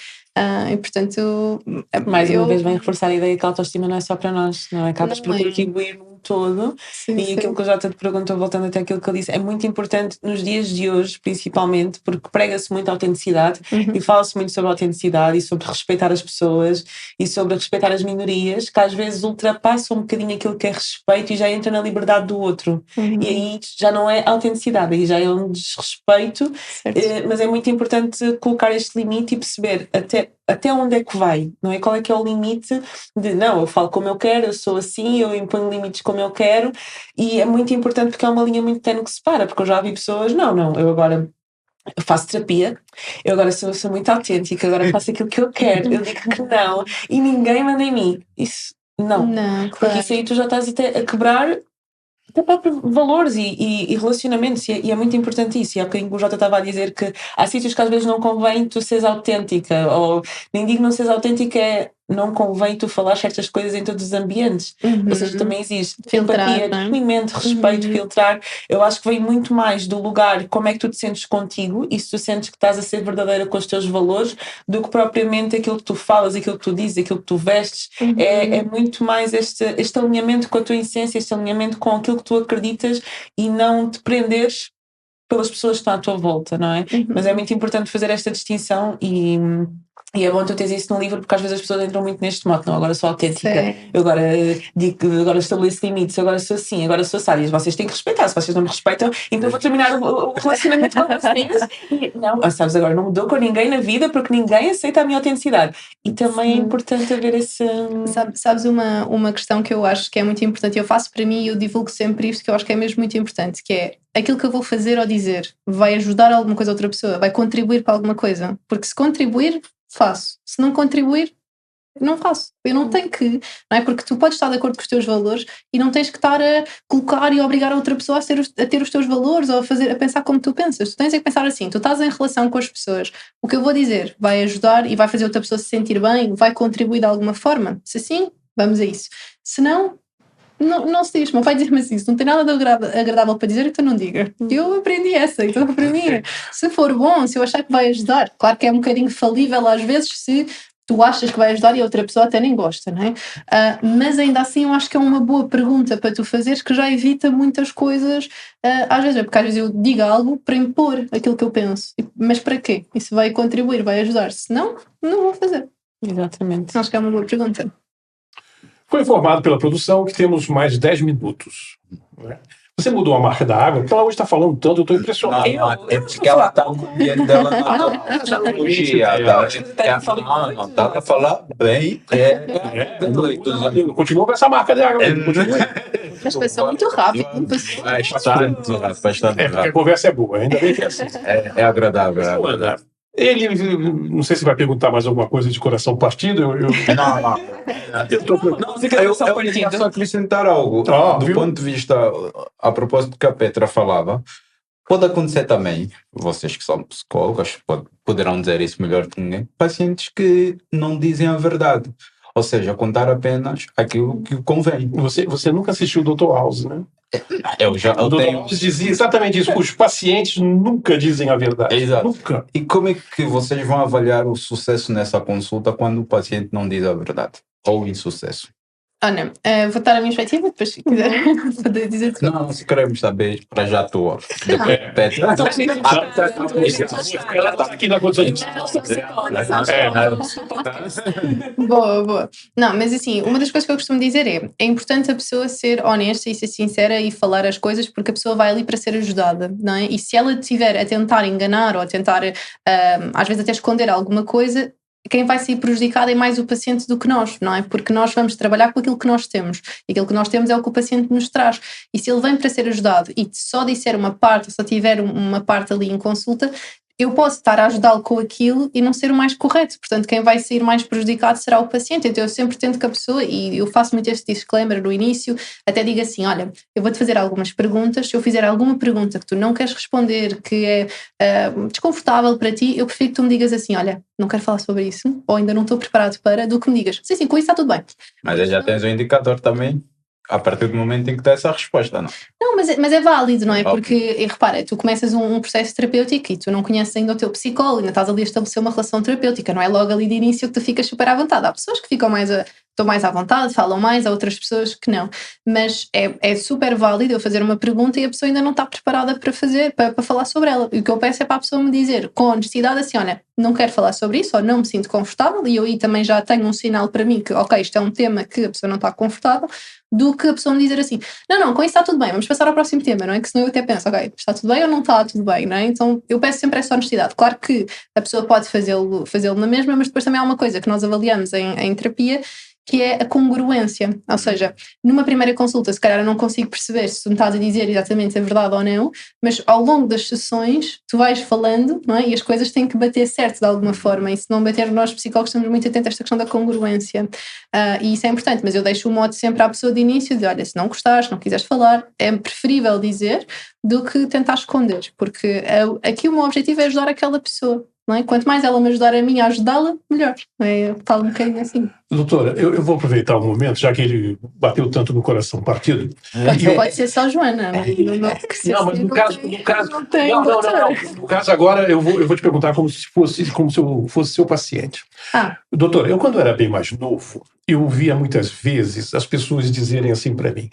E portanto... Mais uma vez vem reforçar a ideia que a autoestima não é só para nós, não é? Acabas por contribuir num todo. Sim. Aquilo que o Jota te perguntou, voltando até aquilo que ele disse, é muito importante nos dias de hoje, principalmente, porque prega-se muito a autenticidade e fala-se muito sobre a autenticidade e sobre respeitar as pessoas e sobre respeitar as minorias, que às vezes ultrapassam um bocadinho aquilo que é respeito e já entra na liberdade do outro. E aí já não é autenticidade, aí já é um desrespeito, mas é muito importante colocar este limite e perceber até onde é que vai, não é? Qual é que é o limite de, não, eu falo como eu quero, eu sou assim, eu imponho limites como eu quero, e é muito importante porque é uma linha muito tenue que separa, porque eu já vi pessoas, eu faço terapia, eu agora sou muito autêntica, agora faço aquilo que eu quero, eu digo que não, e ninguém manda em mim. Isso, não porque isso aí tu já estás até a quebrar até próprios valores e relacionamentos, e é muito importante isso. E há bocadinho o Jota estava a dizer que há sítios que às vezes não convém tu seres autêntica, ou nem digo não seres autêntica, não convém tu falar certas coisas em todos os ambientes. Ou seja, também existe empatia, discernimento, respeito, filtrar. Eu acho que vem muito mais do lugar como é que tu te sentes contigo e se tu sentes que estás a ser verdadeira com os teus valores do que propriamente aquilo que tu falas, aquilo que tu dizes, aquilo que tu vestes. É muito mais este alinhamento com a tua essência, este alinhamento com aquilo que tu acreditas e não te prenderes pelas pessoas que estão à tua volta, não é? Mas é muito importante fazer esta distinção e E é bom tu teres isso no livro, porque às vezes as pessoas entram muito neste modo, não, agora sou autêntica, Sim. eu agora digo, agora estabeleço limites, agora sou assim, agora sou assada, e vocês têm que respeitar, se vocês não me respeitam, então eu vou terminar o relacionamento com vocês. Não, sabes, agora não mudou com ninguém na vida, porque ninguém aceita a minha autenticidade. E também é importante haver esse... Sabes uma questão que eu acho que é muito importante, eu faço para mim e eu divulgo sempre isto, que eu acho que é mesmo muito importante, que é aquilo que eu vou fazer ou dizer vai ajudar alguma coisa a outra pessoa, vai contribuir para alguma coisa, porque se contribuir, faço. Se não contribuir, não faço. Eu não tenho que, não é? Porque tu podes estar de acordo com os teus valores e não tens que estar a colocar e obrigar a outra pessoa a ter os teus valores ou a pensar como tu pensas. Tu tens é que pensar assim, tu estás em relação com as pessoas, o que eu vou dizer vai ajudar e vai fazer outra pessoa se sentir bem, vai contribuir de alguma forma. Se sim, vamos a isso. Se não, não se diz. Meu pai diz-me assim, se não tem nada de agradável para dizer, então não diga. Eu aprendi essa, então para mim, se for bom, se eu achar que vai ajudar, claro que é um bocadinho falível às vezes se tu achas que vai ajudar e a outra pessoa até nem gosta, não é? Mas ainda assim eu acho que é uma boa pergunta para tu fazeres, que já evita muitas coisas, às vezes, porque às vezes eu digo algo para impor aquilo que eu penso, mas para quê? Isso vai contribuir, vai ajudar, se não, não vou fazer. Exatamente. Acho que é uma boa pergunta. Foi informado pela produção que temos mais 10 minutos. Né? Você mudou a marca da água, porque ela hoje está falando tanto, eu estou impressionado. Não, é porque ela está no ambiente dela natural. Está a falar bem. Continua com essa marca da água. Mas passou muito rápido. Bastante Porque a rápido. conversa é boa, ainda bem que é assim. É agradável. É agradável. Ele, não sei se vai perguntar mais alguma coisa de coração partido. Não. Eu queria só acrescentar algo. Do viu? ponto de vista, a propósito do que a Petra falava, pode acontecer também, vocês que são psicólogos poderão dizer isso melhor que ninguém, pacientes que não dizem a verdade. Ou seja, contar apenas aquilo que convém. Você nunca assistiu o Dr. House, né? Eu O Dr. House dizia exatamente isso. Os pacientes nunca dizem a verdade. Exato. Nunca. E como é que vocês vão avaliar o sucesso nessa consulta quando o paciente não diz a verdade? Ou o insucesso? Olha, vou dar a minha perspectiva, depois se quiser poder dizer tudo. Não, se queremos saber, para já tua. Depois Petra. Ela está aqui na condição de... Boa. Não, mas assim, uma das coisas que eu costumo dizer é importante a pessoa ser honesta e ser sincera e falar as coisas, porque a pessoa vai ali para ser ajudada, não é? E se ela estiver a tentar enganar ou a tentar, às vezes até esconder alguma coisa, quem vai ser prejudicado é mais o paciente do que nós, não é? Porque nós vamos trabalhar com aquilo que nós temos. E aquilo que nós temos é o que o paciente nos traz. E se ele vem para ser ajudado e só disser uma parte, ou só tiver uma parte ali em consulta, eu posso estar a ajudá-lo com aquilo e não ser o mais correto. Portanto, quem vai sair mais prejudicado será o paciente. Então, eu sempre tento que a pessoa, e eu faço muito este disclaimer no início, até digo assim, olha, eu vou-te fazer algumas perguntas, se eu fizer alguma pergunta que tu não queres responder, que é desconfortável para ti, eu prefiro que tu me digas assim, olha, não quero falar sobre isso, ou ainda não estou preparado para, do que me digas, sim, com isso está tudo bem. Mas aí já tens um indicador também, a partir do momento em que dá essa resposta, não? Não, mas é válido, não é? Óbvio. Porque, e repara, tu começas um processo terapêutico e tu não conheces ainda o teu psicólogo, ainda estás ali a estabelecer uma relação terapêutica, não é logo ali de início que tu ficas super à vontade. Há pessoas que ficam estão mais à vontade, falam mais, há outras pessoas que não. Mas é super válido eu fazer uma pergunta e a pessoa ainda não está preparada para falar sobre ela. E o que eu peço é para a pessoa me dizer com honestidade assim, olha, não quero falar sobre isso, ou não me sinto confortável, e eu aí também já tenho um sinal para mim que, ok, isto é um tema que a pessoa não está confortável, do que a pessoa me dizer assim, não, com isso está tudo bem, vamos passar ao próximo tema, não é? Que senão eu até penso, ok, está tudo bem ou não está tudo bem, não é? Então eu peço sempre essa honestidade. Claro que a pessoa pode fazê-lo na mesma, mas depois também há uma coisa que nós avaliamos em terapia, que é a congruência, ou seja, numa primeira consulta se calhar eu não consigo perceber se tu me estás a dizer exatamente a verdade ou não, mas ao longo das sessões tu vais falando, não é? E as coisas têm que bater certo de alguma forma, e se não bater, nós psicólogos estamos muito atentos a esta questão da congruência, e isso é importante, mas eu deixo o modo sempre à pessoa de início de, olha, se não gostares, não quiseres falar, é preferível dizer do que tentar esconder, porque aqui o meu objetivo é ajudar aquela pessoa. Não é? Quanto mais ela me ajudar a mim a ajudá-la, melhor. Eu falo um bocadinho assim. Doutora, eu vou aproveitar o momento, já que ele bateu tanto no coração partido. Pode ser só Joana. Não, mas no caso. No caso agora, eu vou te perguntar como se eu fosse seu paciente. Doutora, eu quando era bem mais novo, eu via muitas vezes as pessoas dizerem assim para mim: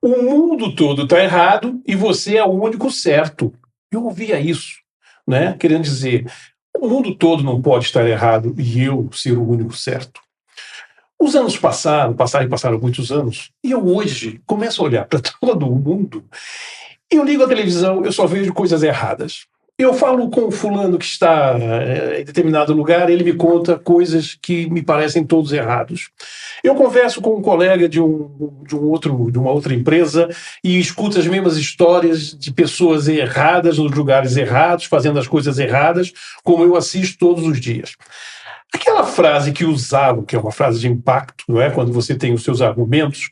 o mundo todo está errado e você é o único certo. Eu ouvia isso. Né? Querendo dizer, O mundo todo não pode estar errado e eu ser o único certo. Os anos passaram muitos anos, e eu hoje começo a olhar para todo o mundo e eu ligo a televisão, eu só vejo coisas erradas. Eu falo com o fulano que está em determinado lugar, ele me conta coisas que me parecem todos errados. Eu converso com um colega de uma outra empresa e escuto as mesmas histórias de pessoas erradas, nos lugares errados, fazendo as coisas erradas, como eu assisto todos os dias. Aquela frase que usavam, que é uma frase de impacto, não é? Quando você tem os seus argumentos,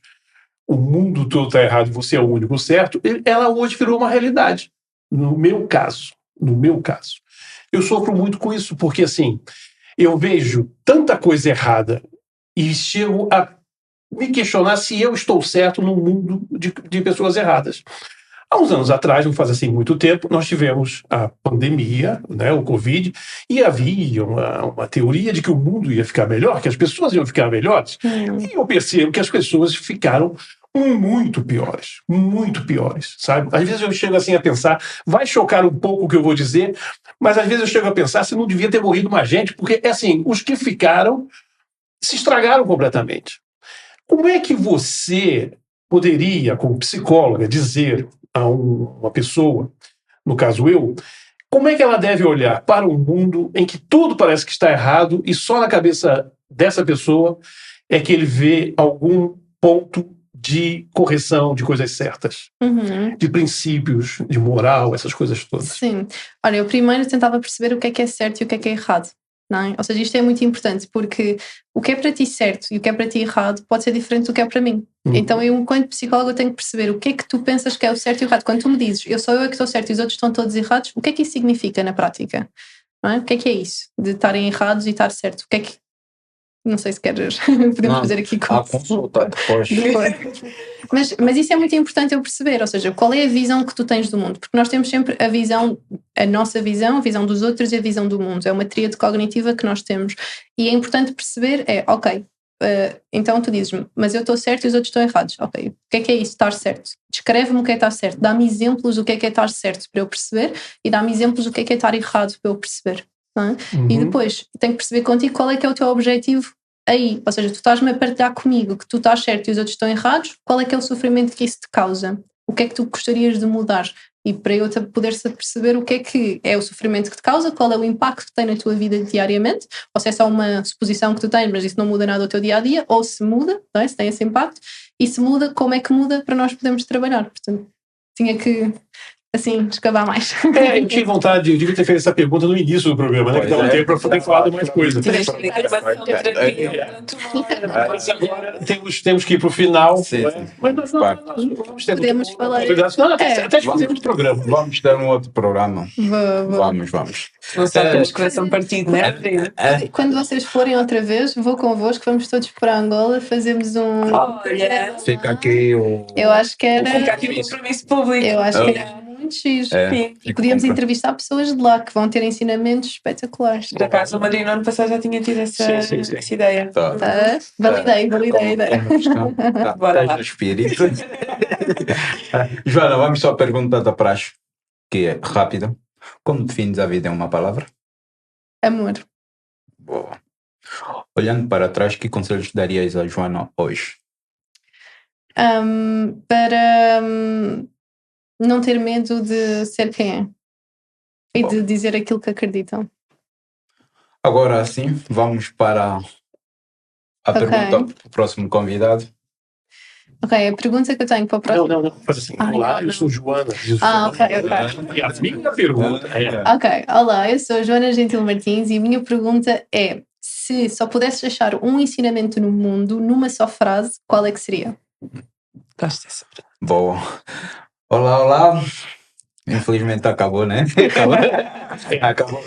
o mundo todo está errado e você é o único certo, ela hoje virou uma realidade. No meu caso, eu sofro muito com isso, porque assim, eu vejo tanta coisa errada e chego a me questionar se eu estou certo num mundo de pessoas erradas. Há uns anos atrás, não faz assim muito tempo, nós tivemos a pandemia, né, o Covid, e havia uma teoria de que o mundo ia ficar melhor, que as pessoas iam ficar melhores. E eu percebo que as pessoas ficaram muito piores, sabe? Às vezes eu chego assim a pensar, vai chocar um pouco o que eu vou dizer, mas às vezes eu chego a pensar se não devia ter morrido mais gente, porque, assim, os que ficaram se estragaram completamente. Como é que você poderia, como psicóloga, dizer a uma pessoa, no caso eu, como é que ela deve olhar para um mundo em que tudo parece que está errado e só na cabeça dessa pessoa é que ele vê algum ponto de correção de coisas certas, de princípios, de moral, essas coisas todas? Sim. Olha, eu primeiro tentava perceber o que é certo e o que é errado. Não é? Ou seja, isto é muito importante, porque o que é para ti certo e o que é para ti errado pode ser diferente do que é para mim. Então eu, enquanto psicóloga, tenho que perceber o que é que tu pensas que é o certo e o errado. Quando tu me dizes, sou eu que estou certo e os outros estão todos errados, o que é que isso significa na prática? Não é? O que é isso? De estarem errados e estar certo? O que é que... Não sei se queres... Podemos fazer aqui a consulta depois. Mas isso é muito importante eu perceber, ou seja, qual é a visão que tu tens do mundo, porque nós temos sempre a nossa visão, a visão dos outros e a visão do mundo, é uma tríade cognitiva que nós temos, e é importante perceber, então tu dizes-me, mas eu estou certo e os outros estão errados, ok, o que é isso, estar certo? Descreve-me o que é estar certo, dá-me exemplos do que é estar certo para eu perceber, e dá-me exemplos do que é estar errado para eu perceber. Não é? E depois tenho que perceber contigo qual é que é o teu objetivo aí, ou seja, tu estás-me a partilhar comigo que tu estás certo e os outros estão errados, qual é que é o sofrimento que isso te causa? O que é que tu gostarias de mudar? E para eu poder-se perceber o que é o sofrimento que te causa, qual é o impacto que tem na tua vida diariamente, ou se é só uma suposição que tu tens, mas isso não muda nada ao teu dia-a-dia, ou se muda, não é? Se tem esse impacto, e se muda, como é que muda para nós podermos trabalhar? Portanto, tinha que... assim, escavar mais. Eu tinha vontade, eu devia ter feito essa pergunta no início do programa, né? Que dava tempo para poder falar de mais coisas. Mas agora temos que ir para o final. Sim. Mas nós vamos ter podemos falar. Até escolhemos o programa. Vamos ter um outro programa. Vamos. Não só temos coração partido, né? Quando vocês forem outra vez, vou convosco, vamos todos para Angola, fazemos um... Olha, Fica aqui o... Eu acho que era... fica aqui o compromisso público. Eu acho que era muito giro. Sim. E podíamos entrevistar pessoas de lá que vão ter ensinamentos espetaculares. Por acaso, o Madrid no ano passado já tinha tido essa ideia. Tá. Validei a ideia. Bora lá. Estás no espírito. Joana, vamos só à pergunta da praxe, que é rápida. Como defines a vida em uma palavra? Amor. Boa. Olhando para trás, que conselhos darias a Joana hoje? Para não ter medo de ser quem é e de dizer aquilo que acreditam. Agora sim, vamos para a pergunta do próximo convidado. Ok, a pergunta que eu tenho para o próximo... Não, faz assim. Olá, eu sou Joana. Ok. E a minha pergunta é... Ok, olá, eu sou Joana Gentil Martins e a minha pergunta é: se só pudesses achar um ensinamento no mundo numa só frase, qual é que seria? Gosto dessa pergunta. Boa. Olá. Infelizmente acabou, né? Acabou.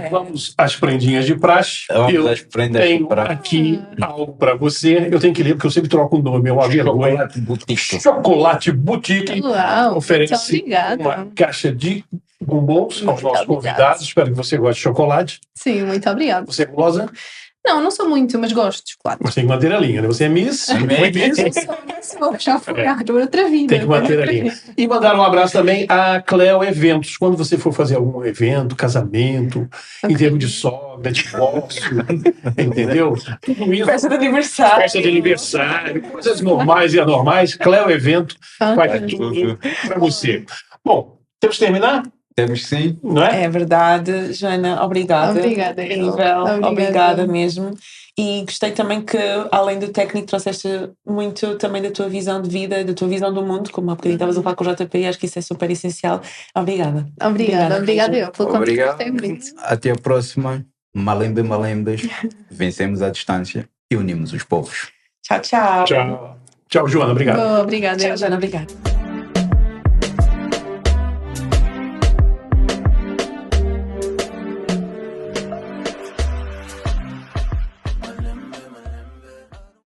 Vamos às prendinhas de praxe. Vamos às prendas de tenho praxe. aqui algo para você. Eu tenho que ler porque eu sempre troco o nome. É uma vergonha. Chocolate Boutique. Chocolate Boutique Uau, oferece muito obrigada. uma caixa de bombons aos Muito nossos obrigada. convidados. Espero que você goste de chocolate. Sim, muito obrigada. Você é gulosa? Não sou muito, mas gosto de chocolate. Mas tem que manter a linha, né? Você é Miss, foi Miss. Já foi outra vida. Tem que manter a linha. E mandar um abraço também a Cleo Eventos. Quando você for fazer algum evento, casamento, enterro de sogra, divórcio, entendeu? Tudo isso. Festa de aniversário. Festa de aniversário, coisas normais e anormais. Cleo Evento faz tudo para você. Bom, temos que terminar? Temos sim. Não é? É verdade, Joana, obrigada. Obrigada, Incrível, obrigada mesmo. E gostei também que, além do técnico, trouxeste muito também da tua visão de vida, da tua visão do mundo, como há bocadinho estavas a falar com o JP, acho que isso é super essencial. Obrigada. Obrigada eu pelo convite. Obrigado. Gostei muito. Até a próxima. Malembe, malembas. Vencemos a distância e unimos os povos. Tchau, tchau. Tchau. Tchau, Joana. Obrigado. Obrigada. Tchau, Joana, obrigada.